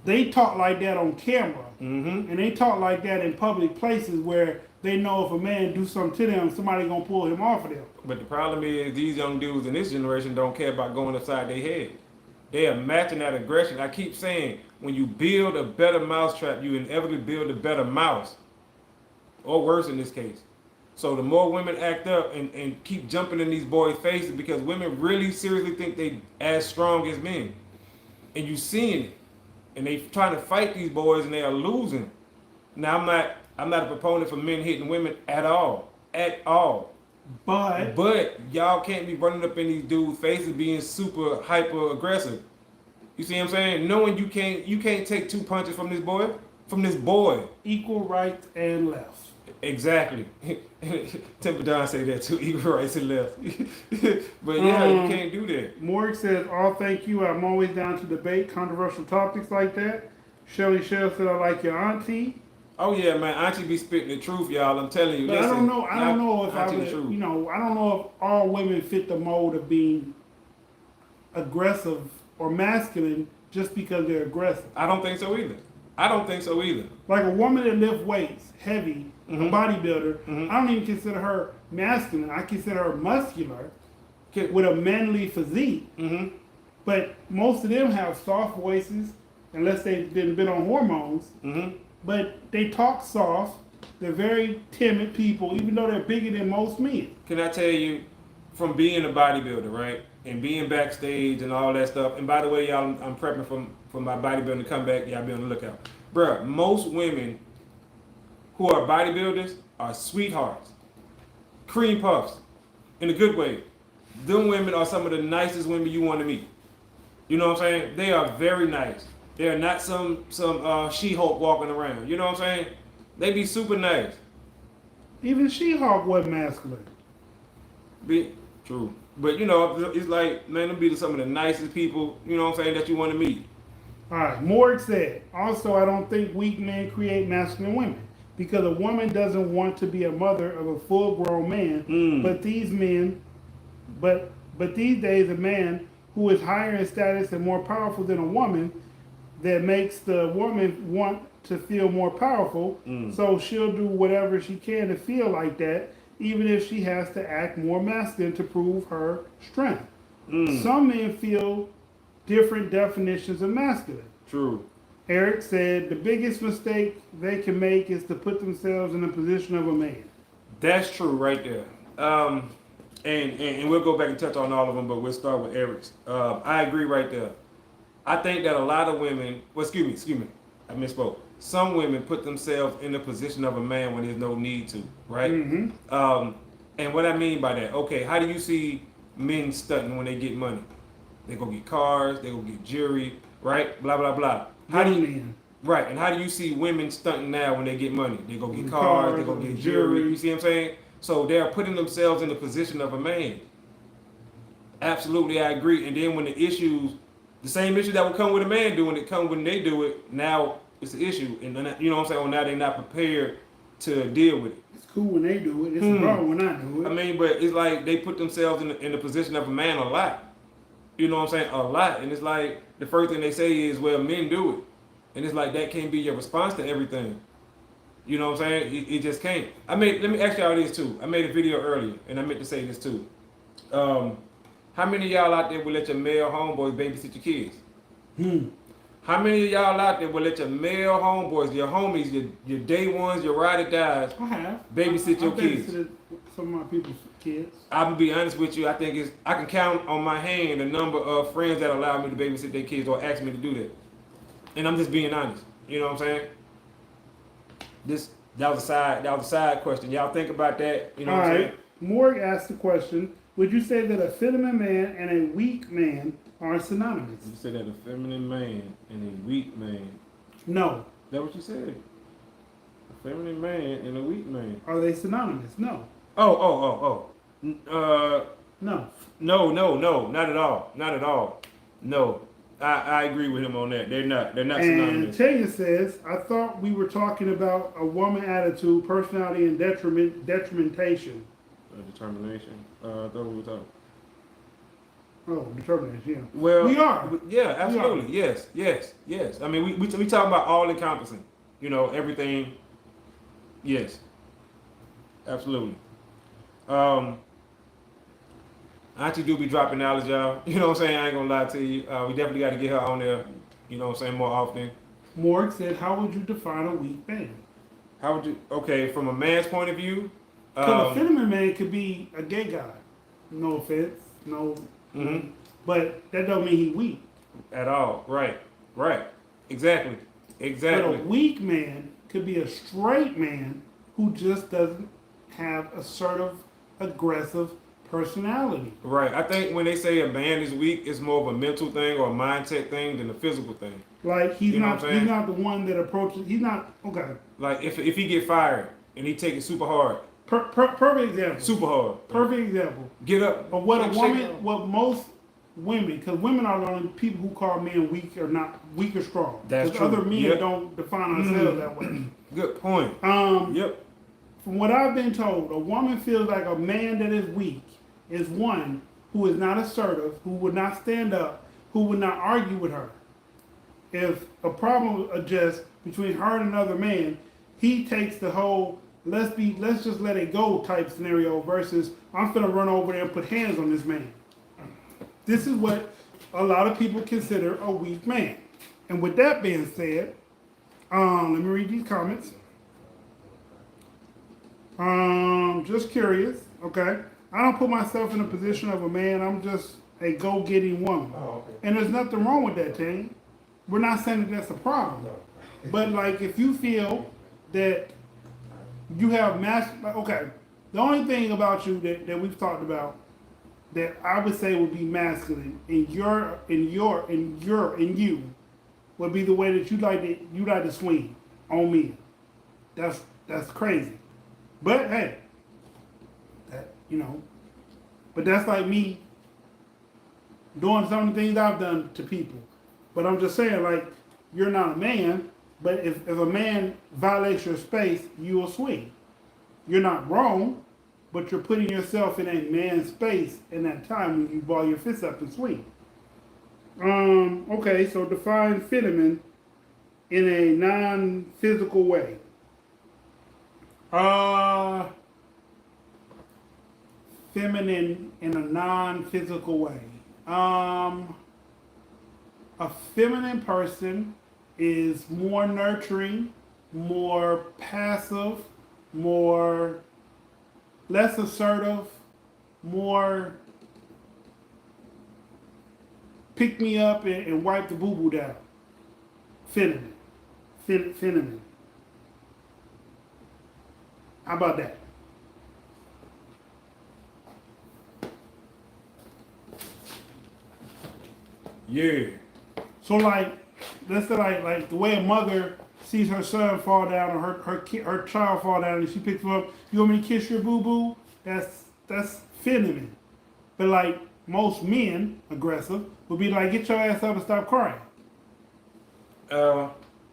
they talk like that on camera, Mm-hmm. and they talk like that in public places where they know if a man do something to them, somebody gonna pull him off of them. But the problem is these young dudes in this generation don't care about going upside their head. They are matching that aggression. I keep saying, when you build a better mousetrap, you inevitably build a better mouse. Or worse in this case. So the more women act up and keep jumping in these boys' faces because women really seriously think they as strong as men. And you seeing it. And they trying to fight these boys and they are losing. Now I'm not a proponent for men hitting women at all. At all. But y'all can't be running up in these dudes' faces being super hyper aggressive. You see what I'm saying? Knowing you can't take two punches from this boy. Equal rights and left. Exactly. Temple Don say that too, equal rights and left. But yeah, you can't do that. Morg says, "Oh, thank you. I'm always down to debate controversial topics like that." Shelly Shell said, "I like your auntie." Oh yeah, man, Auntie be spitting the truth, y'all. I'm telling you. But listen, I don't know. I don't know if I Auntie would. the truth. You know, I don't know if all women fit the mold of being aggressive or masculine just because they're aggressive. I don't think so either. Like a woman that lifts weights, heavy, a bodybuilder. Mhm. I don't even consider her masculine. I consider her muscular Okay. with a manly physique. Mm-hmm. But most of them have soft voices, unless they've been on hormones. Mm-hmm. But they talk soft. They're very timid people, even though they're bigger than most men. Can I tell you, from being a bodybuilder, right, and being backstage and all that stuff. And by the way, y'all, I'm prepping for my bodybuilding to come back. Y'all be on the lookout, bruh. Most women who are bodybuilders are sweethearts, cream puffs, in a good way. Them women are some of the nicest women you want to meet. You know what I'm saying? They are very nice. They are not some She-Hulk walking around. You know what I'm saying? They be super nice. Even She-Hulk wasn't masculine. Be true. But you know, it's like, man, them be some of the nicest people, you know what I'm saying, that you want to meet. All right, Morg said, also, I don't think weak men create masculine women because a woman doesn't want to be a mother of a full-grown man. But these days, a man who is higher in status and more powerful than a woman, that makes the woman want to feel more powerful. So she'll do whatever she can to feel like that, even if she has to act more masculine to prove her strength. Some men feel different definitions of masculine. True. Eric said the biggest mistake they can make is to put themselves in the position of a man. That's true right there. And we'll go back and touch on all of them, but we'll start with Eric's. I agree right there. I think that a lot of women, well, excuse me, I misspoke. Some women put themselves in the position of a man when there's no need to, right? Mm-hmm. And what I mean by that, okay, how do you see men stunting when they get money? They go get cars, they go get jewelry, right? Blah blah blah. How do Young you men. right? And how do you see women stunting now when they get money? They go get Get cars, they cars, go get jewelry. jewelry. You see what I'm saying? So they're putting themselves in the position of a man. Absolutely, I agree. And then when the issues, the same issue that would come with a man doing it, come when they do it. Now it's an issue, and then, you know what I'm saying? Well, now they're not prepared to deal with it. It's cool when they do it. It's a problem when I do it. I mean, but it's like they put themselves in the position of a man a lot. You know what I'm saying? A lot. And it's like the first thing they say is, well, men do it. And it's like that can't be your response to everything. You know what I'm saying? It just can't. Let me ask y'all this too. I made a video earlier, and I meant to say this too. How many of y'all out there will let your male homeboys babysit your kids? How many of y'all out there will let your male homeboys, your homies, your day ones, your ride or dies, I have. babysit your I've kids? babysitted some of my people's kids. I'm gonna be honest with you. I think I can count on my hand the number of friends that allow me to babysit their kids or ask me to do that. And I'm just being honest. You know what I'm saying? That was a side question. Y'all think about that. You know All what I'm right. saying? Morg asked the question: would you say that a feminine man and a weak man are synonymous? You said that a feminine man and a weak man. No. Is that what you said? A feminine man and a weak man. Are they synonymous? No. Oh. No. No, not at all. Not at all. No. I agree with him on that. They're not And synonymous. Tanya says, I thought we were talking about a woman attitude, personality, and detrimentation. Determination. I thought we were talking. Oh, determination, yeah. Well, We are. Yeah, absolutely. Yes. I mean, we talking about all encompassing. You know, everything. Yes. Absolutely. Auntie do be dropping knowledge, y'all. You know what I'm saying? I ain't gonna lie to you. We definitely got to get her on there. You know what I'm saying? More often. Morg said, how would you define a weak man? How would you? Okay, from a man's point of view. Because a feminine man could be a gay guy. No offense. No. Mhm. But that don't mean he weak. At all. Right. Exactly. But a weak man could be a straight man who just doesn't have assertive, aggressive personality. Right. I think when they say a man is weak, it's more of a mental thing or a mindset thing than a physical thing. Like he's You know not what I'm saying? he's not the one that approaches. He's not okay. Like if he get fired and he take it super hard, Perfect example. super hard. Perfect example. Get up. But what a shake woman, it. what most women, because women are the only people who call men weak or not weak or strong. That's 'Cause true. Other men Yep. don't define ourselves that way. Good point. Yep. From what I've been told, a woman feels like a man that is weak is one who is not assertive, who would not stand up, who would not argue with her. If a problem adjusts between her and another man, he takes the whole let's just let it go type scenario versus I'm gonna run over there and put hands on this man. This is what a lot of people consider a weak man. And with that being said, let me read these comments. Just curious, okay? I don't put myself in the position of a man. I'm just a go-getting woman. Oh, okay. And there's nothing wrong with that, Tane. We're not saying that that's a problem. But like, if you feel that you have okay, the only thing about you that we've talked about that I would say would be masculine in you would be the way that you like to swing on me. That's crazy. But hey, but that's like me doing some of the things I've done to people. But I'm just saying, like, you're not a man, but if a man violates your space, you will swing. You're not wrong, but you're putting yourself in a man's space in that time when you ball your fists up and swing. Okay, so define feminine in a non-physical way. Feminine in a non-physical way. A feminine person is more nurturing, more passive, less assertive, more pick me up and wipe the boo boo down. Feminine. Feminine. How about that? Yeah. So like, let's say like the way a mother sees her son fall down or her child fall down and she picks him up. You want me to kiss your boo boo? That's feminine. But like most men, aggressive, would be like, get your ass up and stop crying.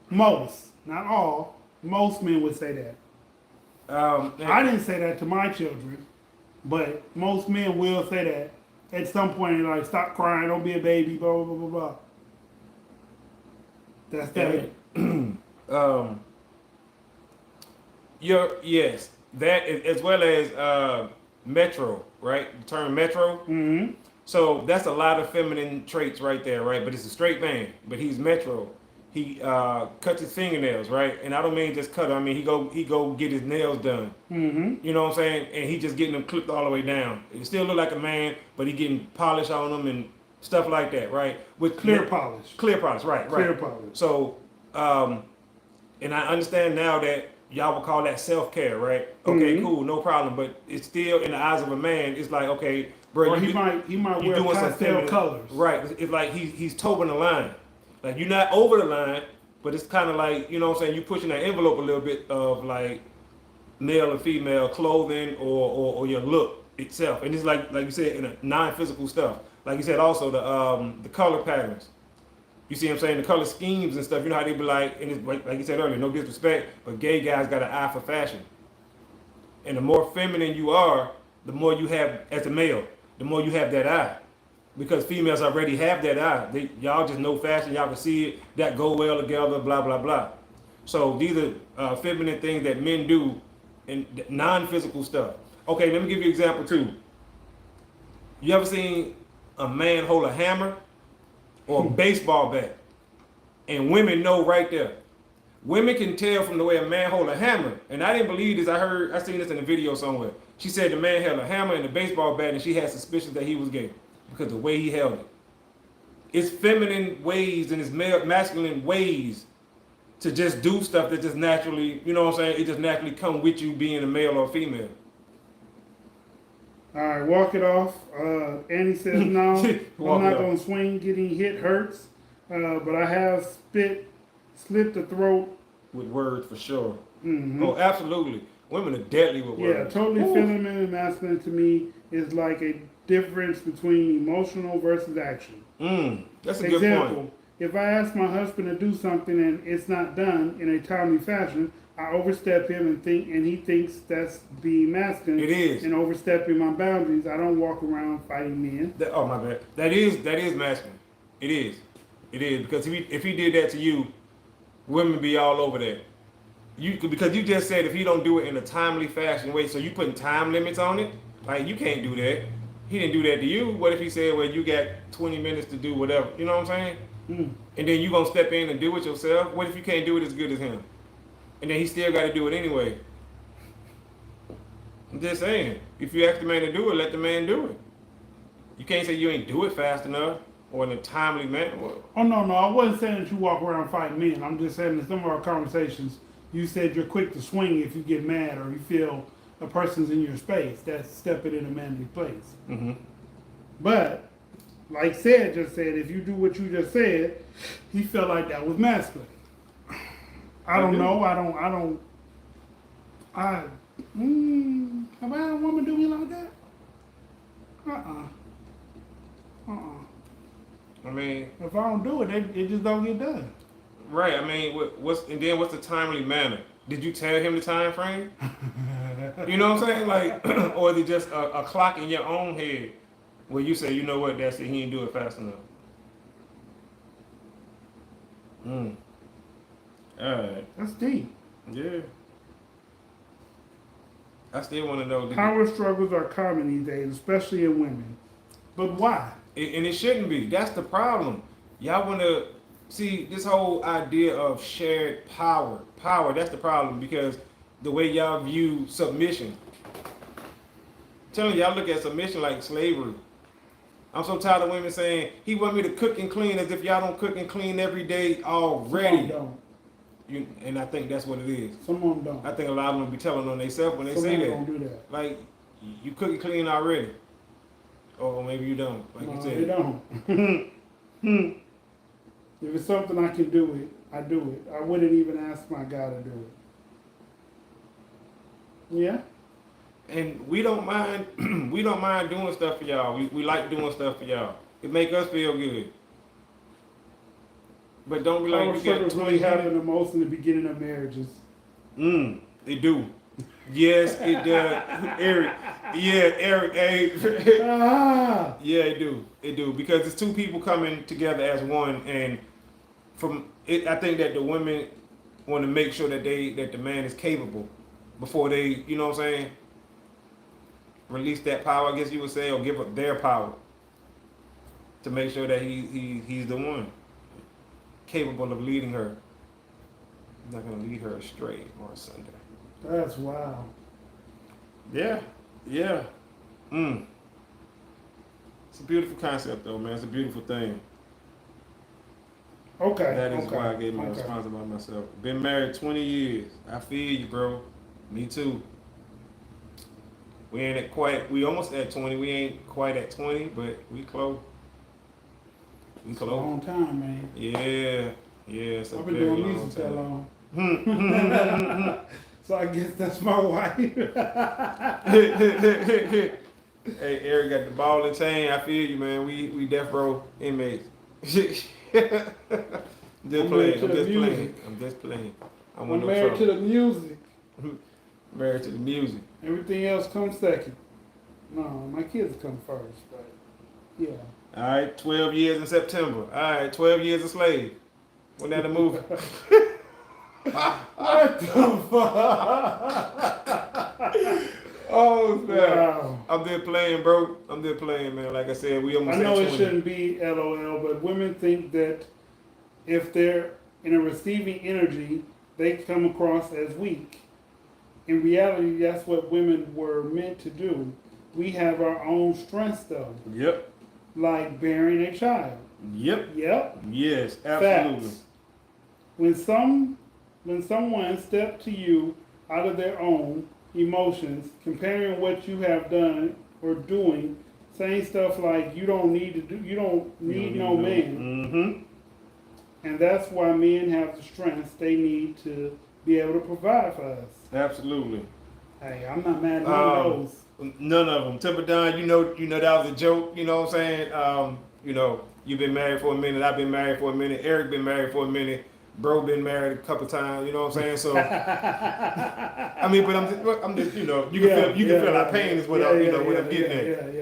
Most, not all. Most men would say that. I didn't say that to my children, but most men will say that at some point. Like, stop crying, don't be a baby, blah blah blah blah. That's that. Yes, that as well as metro, right? The term metro. Mm-hmm. So that's a lot of feminine traits right there, right? But it's a straight man, but he's metro. He cuts his fingernails, right? And I don't mean just cut. I mean he go get his nails done. Mm-hmm. You know what I'm saying? And he just getting them clipped all the way down. He still look like a man, but he getting polish on them and stuff like that, right? With Clear polish. Clear polish, right? Clear polish. So, and I understand now that y'all would call that self-care, right? Okay, Mhm. cool, no problem. But it's still in the eyes of a man, it's like, okay, bro, Or he might you wear doing some pastel feminine- colors. Right. It's like he's toeing the line. Like you're not over the line, but it's kind of like, you know what I'm saying, you pushing that envelope a little bit of like male and female clothing or your look itself. And it's like you said, in a non-physical stuff. Like you said, also the color patterns. You see what I'm saying? The color schemes and stuff. You know how they be like, and it's like you said earlier, no disrespect, but gay guys got an eye for fashion. And the more feminine you are, the more you have as a male, the more you have that eye. Because females already have that eye. Y'all just know fashion, y'all can see it, that go well together, blah, blah, blah. So these are feminine things that men do and non-physical stuff. Okay, let me give you an example too. You ever seen a man hold a hammer or a baseball bat? And women know right there. Women can tell from the way a man hold a hammer. And I didn't believe this. I seen this in a video somewhere. She said the man held a hammer and a baseball bat and she had suspicions that he was gay because the way he held it. It's feminine ways and it's masculine ways to just do stuff that just naturally, you know what I'm saying? It just naturally come with you being a male or female. All right, walk it off. Annie says no. Walk I'm it not off. gonna swing. Getting hit hurts, but I have slit the throat. With words for sure. Mm-hmm. Oh, absolutely. Women are deadly with Yeah, words. totally Ooh. feminine and masculine to me is like a difference between emotional versus action. That's a good point. Example, if I ask my husband to do something and it's not done in a timely fashion, I overstep him and he thinks that's being masculine. It is. And overstepping my boundaries. I don't walk around fighting men. Oh my bad. That is masculine. It is. It is because if he did that to you, women be all over that. Because you just said if he don't do it in a timely fashion way, so you putting time limits on it. Like you can't do that. He didn't do that to you. What if he said, well, you got 20 minutes to do whatever? You know what I'm saying? And then you gonna step in and do it yourself? What if you can't do it as good as him? And then he still got to do it anyway. I'm just saying, if you ask the man to do it, let the man do it. You can't say you ain't do it fast enough or in a timely manner. Oh no, I wasn't saying that you walk around fighting men. I'm just saying in some of our conversations, you said you're quick to swing if you get mad or you feel a person's in your space. That's stepping in a manly place. Mm-hmm. But like said just said, if you do what you just said, he felt like that was masculine. I don't know. Have I had a woman do me like that? I mean, If I don't do it, it just don't get done. right. I mean, what's the timely manner? Did you tell him the time frame? You know what I'm saying? Like, or is it just a clock in your own head where you say, you know what, that's it, he didn't do it fast enough. All right. That's deep. Yeah. I still want to know. Power struggles are common these days, especially in women. But why? And it shouldn't be. That's the problem. Y'all want to see this whole idea of shared power. That's the problem because the way y'all view submission. I'm telling y'all look at submission like slavery. I'm so tired of women saying he want me to cook and clean as if y'all don't cook and clean every day already. Some don't. And I think that's what it is. Some of them don't. I think a lot of them be telling on themselves when they Some say of them that. don't do that. Like, you cook and clean already. Or maybe you don't. Like No, you they said. don't. If it's something I can do it, I do it. I wouldn't even ask my guy to do it. Yeah. And we don't mind we don't mind doing stuff for y'all. We like doing stuff for y'all. It make us feel good. But don't be like Power you got struggles 20 really happen the most in the beginning of marriages. They do. Yes, it does. Eric. Yeah, Eric. Hey. Ah! Yeah, it do. It do. Because it's two people coming together as one, and I think that the women want to make sure that the man is capable before they, you know what I'm saying, release that power, I guess you would say, or give up their power to make sure that he's the one capable of leading her. He's not gonna lead her astray or asunder. That's wow. Yeah. It's a beautiful concept, though, man. It's a beautiful thing. Okay. That is okay, why I gave my okay. response about myself. Been married 20 years. I feel you, bro. Me too. We almost at 20. We ain't quite at 20, but we close. We It's a close. long time, man. Yeah. It's a I've been very doing long music that time. long. So I guess that's my wife. Hey, Eric got the ball and chain. I feel you, man. We death row inmates. Just playing. I'm just playing. I want I'm no married to trouble. the music. Married to the music. Everything else comes second. No, my kids come first, but yeah. All right, 12 years in September. All right, 12 years a slave. Wasn't that a movie? What the fuck? Oh, man. Wow. I'm just playing, bro. I'm just playing, man. Like I said, we almost I know at it 20. shouldn't be LOL, but women think that if they're in a receiving energy, they come across as weak. In reality, that's what women were meant to do. We have our own strengths, though, Yep. like bearing a child. Yep. Yep. Yes, absolutely. Facts. When someone steps to you out of their own emotions, comparing what you have done or doing, saying stuff like you don't need no man. Mm-hmm. And that's why men have the strengths they need to be able to provide for us. Absolutely. Hey, I'm not mad at none of those. None of them. Timber Don, you know that was a joke. You know what I'm saying? You've been married for a minute. I've been married for a minute. Eric been married for a minute. Bro been married a couple times. You know what I'm saying? So, I mean, but I'm just you can feel our pain is what I'm getting at.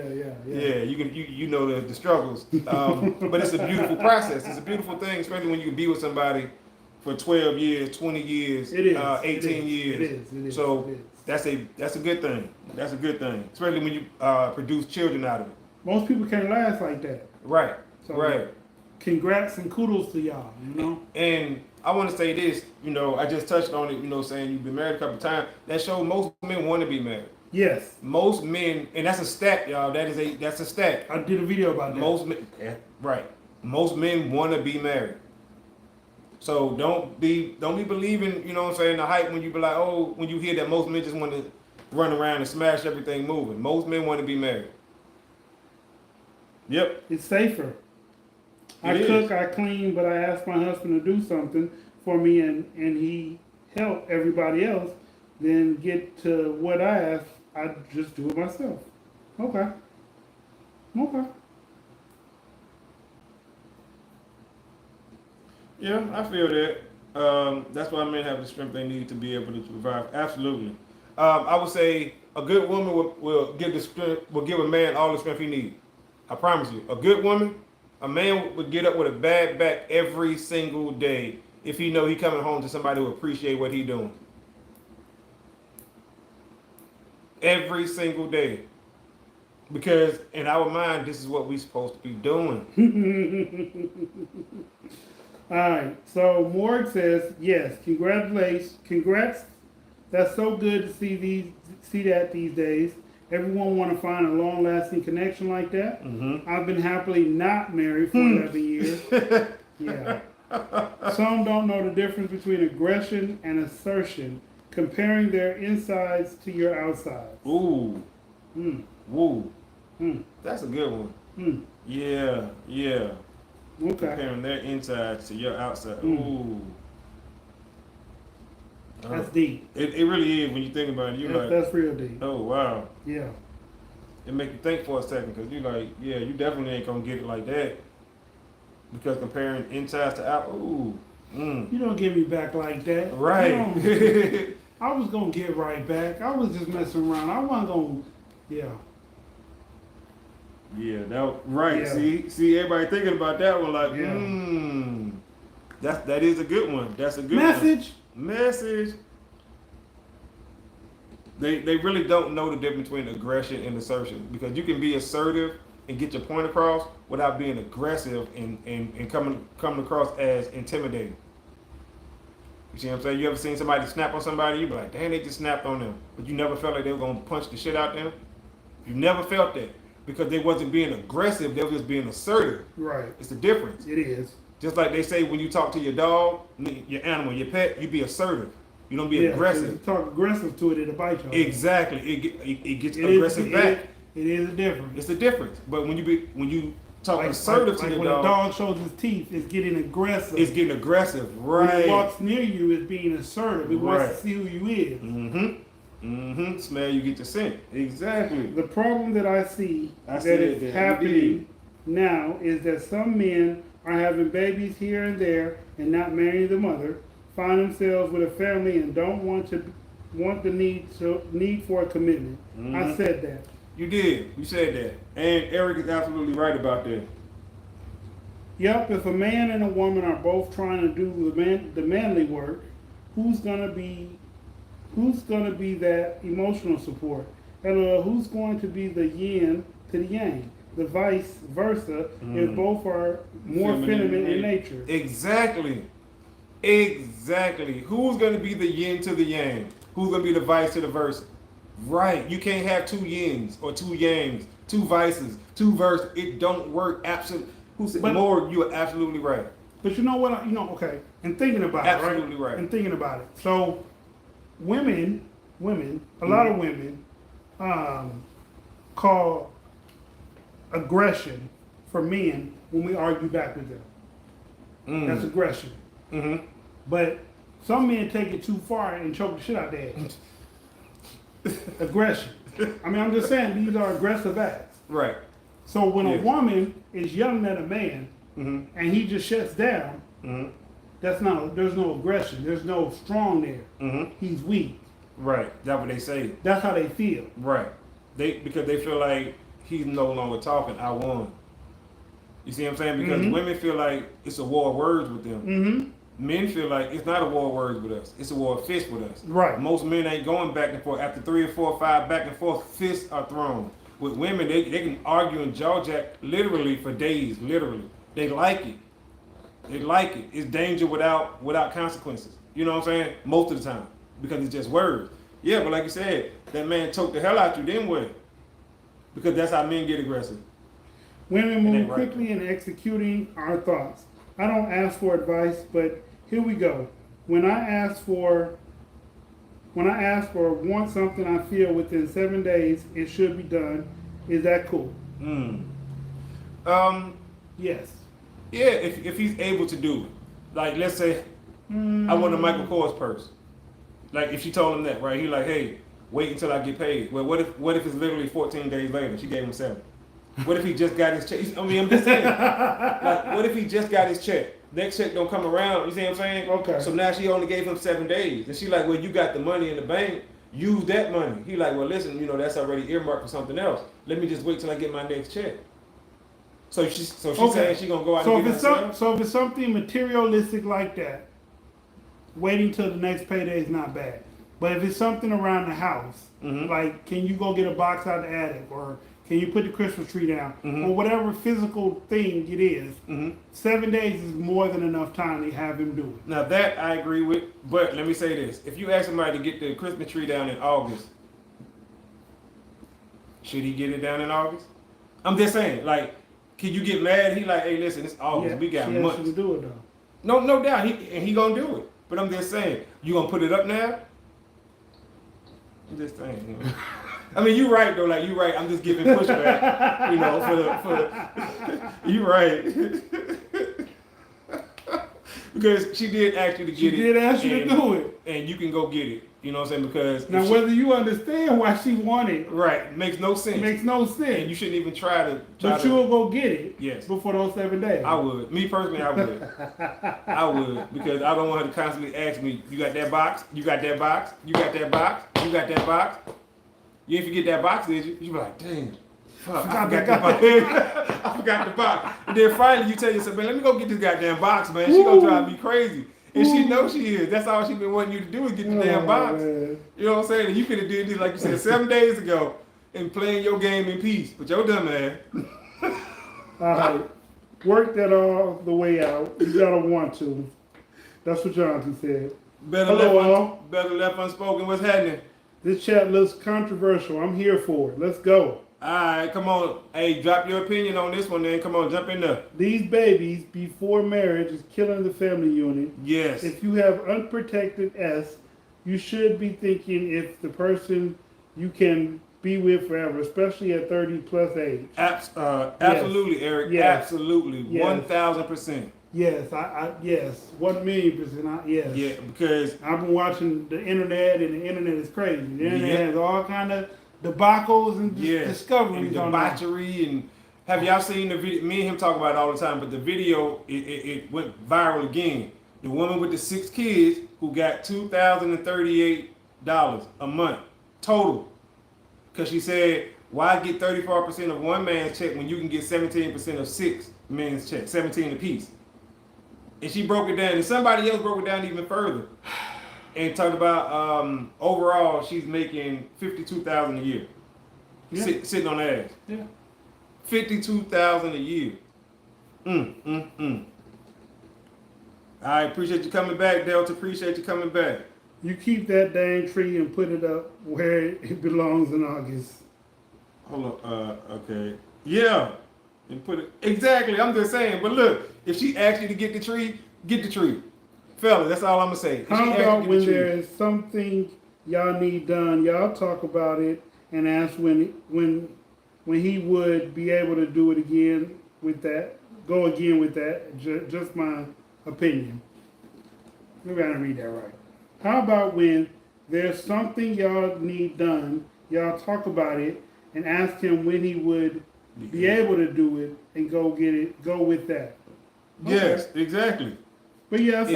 Yeah, you know the struggles. But it's a beautiful process. It's a beautiful thing, especially when you can be with somebody for 12 years, 20 years, It is. 18 years. It is. So it is. that's a good thing. That's a good thing, especially when you produce children out of it. Most people can't last like that. Right. So, Right. Congrats and kudos to y'all, And I want to say this, I just touched on it, saying you've been married a couple times. That shows most men want to be married. Yes. Most men, and that's a stat, y'all. That's a stat. I did a video about that. Most men, right. Most men want to be married. So don't be believing, the hype when you be like, oh, when you hear that most men just want to run around and smash everything moving. Most men want to be married. Yep. It's safer. I It cook, is. I clean, but I ask my husband to do something for me and he help everybody else, then get to what I ask, I just do it myself. Okay. Yeah, I feel that. That's why men have the strength they need to be able to survive. Absolutely. I would say a good woman will give a man all the strength he needs. I promise you. A good woman, a man would get up with a bad back every single day if he know he coming home to somebody who appreciate what he doing. Every single day. Because in our mind, this is what we supposed to be doing. All right. So Morg says, yes, congratulations, congrats. That's so good to see that these days. Everyone want to find a long-lasting connection like that. Mm-hmm. I've been happily not married for 11 years. Yeah. Some don't know the difference between aggression and assertion, comparing their insides to your outsides. Ooh. Mm. Woo. Mm. That's a good one. Mm. Yeah. Yeah. Okay. Comparing their insides to your outside. Mm. Ooh. That's deep. It really is when you think about it. You're like, That's real deep. oh wow. Yeah. It make you think for a second because you're like, yeah, you definitely ain't gonna get it like that. Because comparing insides to out, ooh. Mm. You don't get me back like that. Right. I was gonna get right back. I was just messing around. I wasn't gonna. Yeah. Yeah, that right. Yeah. See, everybody thinking about that one like, Yeah. that is a good one. That's a good Message. Message. They really don't know the difference between aggression and assertion because you can be assertive and get your point across without being aggressive and coming across as intimidating. You see what I'm saying? You ever seen somebody snap on somebody? You be like, damn, they just snapped on them, but you never felt like they were gonna punch the shit out them. You never felt that because they wasn't being aggressive; they were just being assertive. Right. It's the difference. It is. Just like they say when you talk to your dog, your animal, your pet, you be assertive. You don't be aggressive. You talk aggressive to it, it'll bite you. Exactly. It gets aggressive back. It is a difference. It's a difference. But when you talk assertive to the when dog, a dog shows his teeth, it's getting aggressive. it's getting aggressive. When Right. it walks near you, it's being assertive. It wants Right. to see who you is. Mm-hmm. Smell, you get the scent. Exactly. The problem that I see I see that it is there. happening now is that some men are having babies here and there and not marrying the mother, find themselves with a family and don't want the need for a commitment. I said that. You did. You said that. And Eric is absolutely right about that. Yep, if a man and a woman are both trying to do the manly work, who's gonna be that emotional support? And who's going to be the yin to the yang? The vice versa, if both are more feminine in nature. Exactly. Who's going to be the yin to the yang? Who's going to be the vice to the versa? Right. You can't have two yins or two yangs, two vices, two verses. It don't work. Absolutely. Who said more? You are absolutely right. But you know what? Okay. And thinking about Absolutely it, right? right. And thinking about it. So, women, a lot of women, call aggression for men when we argue back with them. That's aggression. Mm-hmm. But some men take it too far and choke the shit out their ass. Aggression. I mean, I'm just saying these are aggressive acts. Right. So when a Yes. woman is yelling at a man and he just shuts down, there's no aggression. There's no strong there. He's weak. Right. That's what they say. That's how they feel. Right. Because they feel like he's no longer talking. I won. You see what I'm saying? Because women feel like it's a war of words with them. Men feel like it's not a war of words with us. It's a war of fists with us. Right. Most men ain't going back and forth. After 3 or 4 or 5 back and forth, fists are thrown. With women, they can argue and jaw jack literally for days. Literally, they like it. They like it. It's danger without consequences. You know what I'm saying? Most of the time, because it's just words. Yeah, but like you said, that man choked the hell out you. Then what? Because that's how men get aggressive. Women move right. quickly in executing our thoughts. I don't ask for advice, but here we go. When I ask or want something I feel within 7 days, it should be done. Is that cool? Yes. Yeah, if he's able to do it. Like, let's say, I want a Michael Kors purse. Like, if she told him that, right? He like, hey, wait until I get paid. Well, what if it's literally 14 days later? She gave him 7. What if he just got his check? I mean, I'm just saying. Like, what if he just got his check? Next check don't come around. You see what I'm saying? Okay. So now she only gave him 7 days. And she like, well, you got the money in the bank. Use that money. He like, well, listen, that's already earmarked for something else. Let me just wait till I get my next check. So she's saying she gonna go out and get herself? So if it's something materialistic like that, waiting till the next payday is not bad. But if it's something around the house, like can you go get a box out of the attic, or can you put the Christmas tree down, or whatever physical thing it is, 7 days is more than enough time to have him do it. Now that I agree with, but let me say this. If you ask somebody to get the Christmas tree down in August, Should he get it down in August? I'm just saying, like, can you get mad? He like, hey, listen, it's August. Yeah, We got she asked you months. to do it though. No doubt. He gonna do it. But I'm just saying, you gonna put it up now? I'm just saying. You know. I mean, you right though. Like you right. I'm just giving pushback. You know, for the you right. Because she did ask you to get She it. did ask you to do it. And you can go get it. You know what I'm saying? Because Now, whether you understand why she wanted it, right, makes no sense. makes no And sense. you shouldn't even try to. But you'll go get it. Yes. Before those 7 days. I would. Me personally, I would. I would. Because I don't want her to constantly ask me, you got that box? You got that box? You got that box? You got that box? You didn't forget that box, did you? You be like, dang. Fuck, I forgot the box. I forgot the box. And then finally you tell yourself, man, let me go get this goddamn box, man. She gonna drive me crazy. And she knows she is. That's all she been wanting you to do is get the damn box. Man. You know what I'm saying? And you could have did this, like you said, 7 days ago and playing your game in peace. But your dumb ass. All right. Work that all the way out. You gotta want to. That's what Jonathan said. Hello, Better left unspoken. What's happening? This chat looks controversial. I'm here for it. Let's go. All right, come on. Hey, drop your opinion on this one then. Come on, jump in there. These babies before marriage is killing the family unit. Yes. If you have unprotected S, you should be thinking if the person you can be with forever, especially at 30 plus age. Absolutely, Eric. Yes. Absolutely. Yes. 1,000%. Yes, yes, 1,000,000%. Yes. Yeah, because I've been watching the internet, and the internet is crazy. The internet Yeah. has all kind of debacles and discoveries and on that. debauchery and have y'all seen the video? Me and him talk about it all the time, but the video it went viral again. The woman with the 6 kids who got $2,038 a month total, because she said, "Why get 34% of one man's check when you can get 17% of 6 men's check, 17 apiece?" And she broke it down, and somebody else broke it down even further, and talked about overall she's making $52,000 a year, Yeah. sitting on her ass. Yeah. $52,000 a year. I appreciate you coming back, Delta. Appreciate you coming back. You keep that dang tree and put it up where it belongs in August. Hold on. Okay. Yeah. And put it exactly. I'm just saying. But look, if she asks you to get the tree, fella. That's all I'm gonna say. If she How asks you about to get when the tree- there is something y'all need done, y'all talk about it and ask when he would be able to do it again with that, go again with that. Just my opinion. Maybe I didn't read that right. How about when there's something y'all need done, y'all talk about it and ask him when he would be able to do it and go get it, go with that. Yes, exactly. But yeah, If- a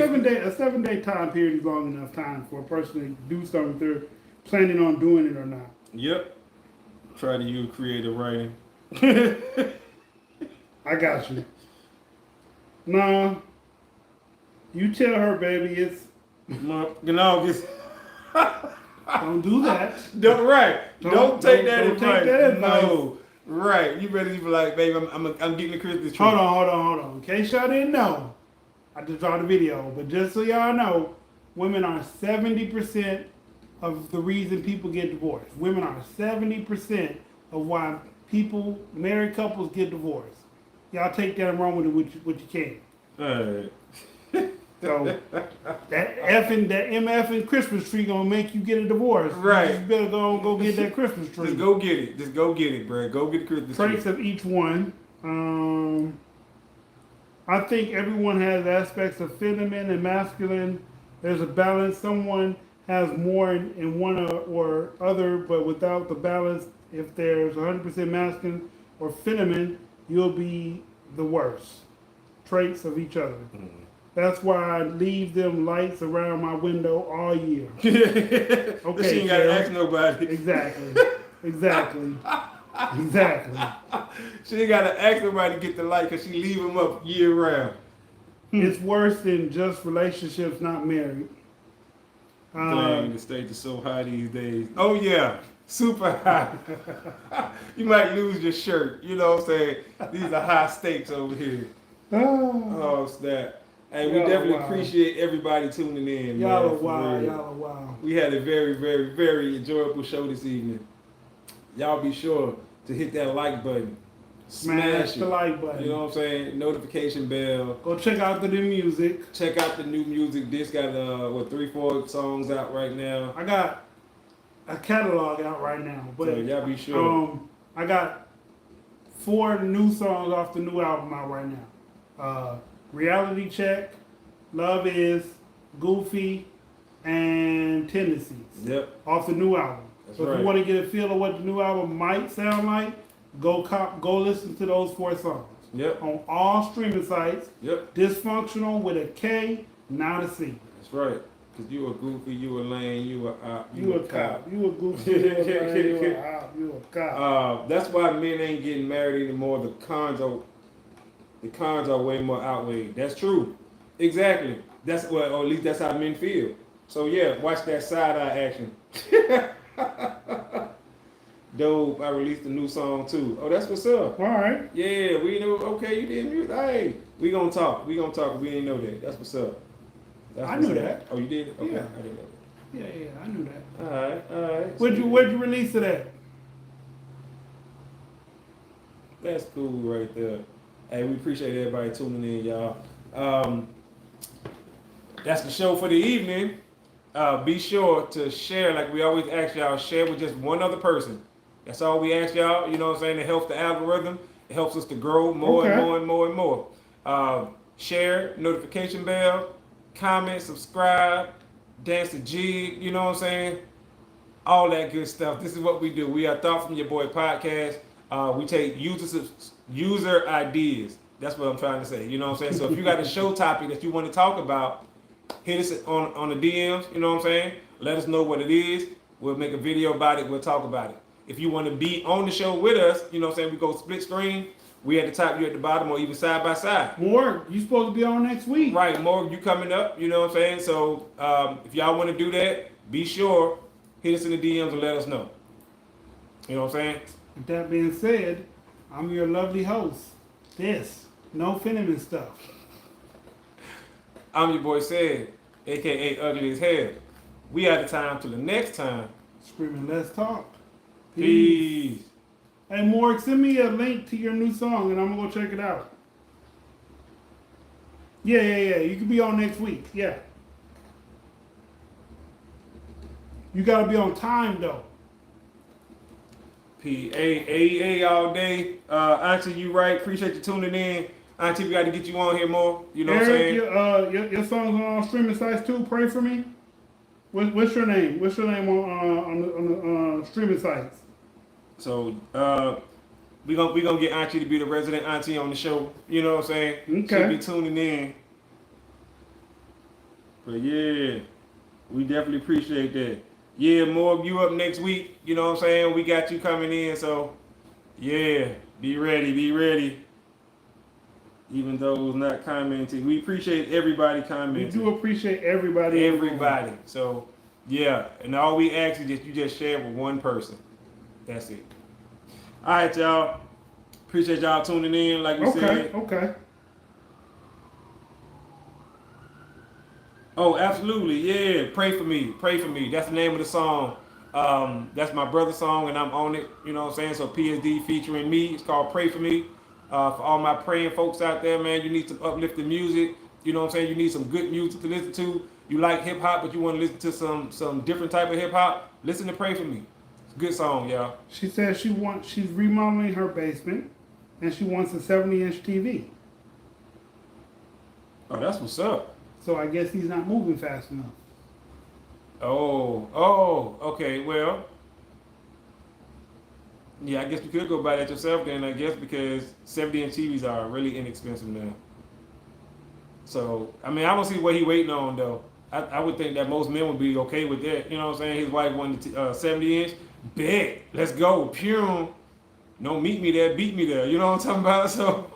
7 day time period is long enough time for a person to do something if they're planning on doing it or not. Yep. Try to use creative writing. I got you. Nah. You tell her, baby, it's don't do that. Don't Don't take that take advice. that advice. No. Right. You better be like, babe, I'm getting the Christmas tree. Hold on. In case y'all didn't know, I just dropped a video, but just so y'all know, women are 70% of the reason people get divorced. Women are 70% of why married couples get divorced. Y'all take that and run with it what you can. Alright. So that MF and Christmas tree gonna make you get a divorce. Right. You just better go get that Christmas tree. Just go get it. Just go get it, bro. Go get the Christmas tree. Traits of each one. I think everyone has aspects of feminine and masculine. There's a balance. Someone has more in one or other, but without the balance, if there's 100% masculine or feminine, you'll be the worst. Traits of each other. That's why I leave them lights around my window all year. Okay, she ain't gotta Sarah. ask nobody. Exactly. She ain't gotta ask nobody to get the light because she leave them up year round. It's worse than just relationships not married. Dang, the stage is so high these days. Oh yeah, super high. You might lose your shirt. You know what I'm saying? These are high stakes over here. Oh snap. Hey, we Y'all definitely wild. appreciate everybody tuning in. Y'all man, are for wild. real. Y'all are wild. We had a very, very, very enjoyable show this evening. y'all be sure to hit that like button. Smash it. the like button. You know what I'm saying? Notification bell. Go check out the new music. Check out the new music. This got 3-4 songs out right now. I got a catalog out right now, but So y'all be sure. I got 4 new songs off the new album out right now. Reality Check, Love Is, Goofy, and Tendencies. Yep. Off the new album. That's So if right. you want to get a feel of what the new album might sound like, go listen to those 4 songs. Yep. On all streaming sites. Yep. Dysfunctional with a K, not a C. That's right. Cause you a goofy, you a lame, you a You a cop. You a goofy. You a lame, you a op, you a cop. That's why men ain't getting married anymore. The cons are way more outweighed. That's true. Exactly. That's or at least that's how men feel. So yeah, watch that side eye action. Dope. I released a new song too. Oh, that's what's up. All right. Yeah, we know. Okay, you did music. Hey, we gonna talk. We didn't know that. That's what's up. That's I what's knew up. that. Oh, you did? Okay, Yeah. I didn't know Yeah, I knew that. that. All right. Where'd you release it at? That's cool right there. Hey, we appreciate everybody tuning in, y'all. That's the show for the evening. Be sure to share, like we always ask y'all, share with just one other person. That's all we ask y'all. You know what I'm saying? It helps the algorithm. It helps us to grow more Okay. and more and more and more. Share, notification bell, comment, subscribe, dance the jig. You know what I'm saying? All that good stuff. This is what we do. We are Thought From Your Boy podcast. We take user ideas. That's what I'm trying to say. You know what I'm saying? So if you got a show topic that you want to talk about, hit us on the DMs. You know what I'm saying? Let us know what it is. We'll make a video about it. We'll talk about it. If you want to be on the show with us, you know what I'm saying? We go split screen. We at the top, you at the bottom, or even side by side. More, you supposed to be on next week. Right, more you coming up. You know what I'm saying? So if y'all want to do that, be sure hit us in the DMs and let us know. You know what I'm saying? With that being said, I'm your lovely host. This, no Finneman stuff. I'm your boy Said, aka Ugly as Hell. We out of time till the next time. Screaming, let's talk. Peace. Hey, Morg, send me a link to your new song and I'm gonna go check it out. Yeah. You can be on next week. Yeah. You gotta be on time though. P-A-A-A all day. Auntie, you right. Appreciate you tuning in. Auntie, we got to get you on here more. You know what I'm saying? Eric, your song's on all streaming sites too. Pray for me. What's your name? What's your name on the streaming sites? So we gonna get Auntie to be the resident auntie on the show. You know what I'm saying? Okay. She'll be tuning in. But yeah, we definitely appreciate that. Yeah, Morg, you up next week. You know what I'm saying? We got you coming in. So yeah, be ready. Even those not commenting, we appreciate everybody We commenting. do appreciate everybody. Everybody. So yeah, and all we ask is that you just share with one person. That's it. All right, y'all. Appreciate y'all tuning in. Like we said. Okay. Oh, absolutely. Yeah. Pray for me. That's the name of the song. That's my brother's song, and I'm on it. You know what I'm saying? So PSD featuring me. It's called Pray for Me. For all my praying folks out there, man, you need some uplifting music. You know what I'm saying? You need some good music to listen to. You like hip hop, but you want to listen to some different type of hip hop. Listen to Pray for Me. It's a good song, y'all. She says she's remodeling her basement, and she wants a 70-inch TV. Oh, that's what's up. So I guess he's not moving fast enough. Oh, okay. Well, yeah, I guess you could go buy that yourself then, I guess, because 70-inch TVs are really inexpensive now. So, I mean, I don't see what he waiting on, though. I would think that most men would be okay with that. You know what I'm saying? His wife wanted 70-inch. Bet. Let's go. Pew. Don't meet me there, beat me there. You know what I'm talking about? So.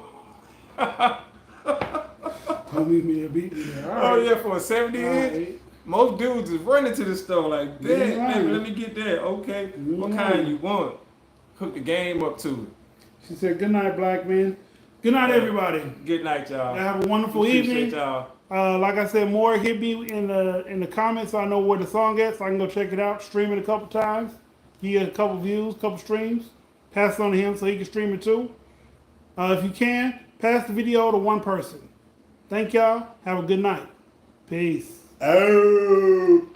Don't meet me there, beat me there. All Oh, right. yeah, for a 70-inch? Right. Most dudes is running to the store like, Yeah, bet, right. baby, let me get that. Okay. What Yeah. kind you want? Hook the game up to it. She said, "Good night, black man. Good night, everybody. Good night, y'all. Have a wonderful Appreciate evening. y'all. Like I said, more hit me in the comments so I know where the song is, so I can go check it out, stream it a couple times. he had a couple views, couple streams. Pass it on to him so he can stream it too. If you can, pass the video to one person. Thank y'all. Have a good night. Peace. Oh.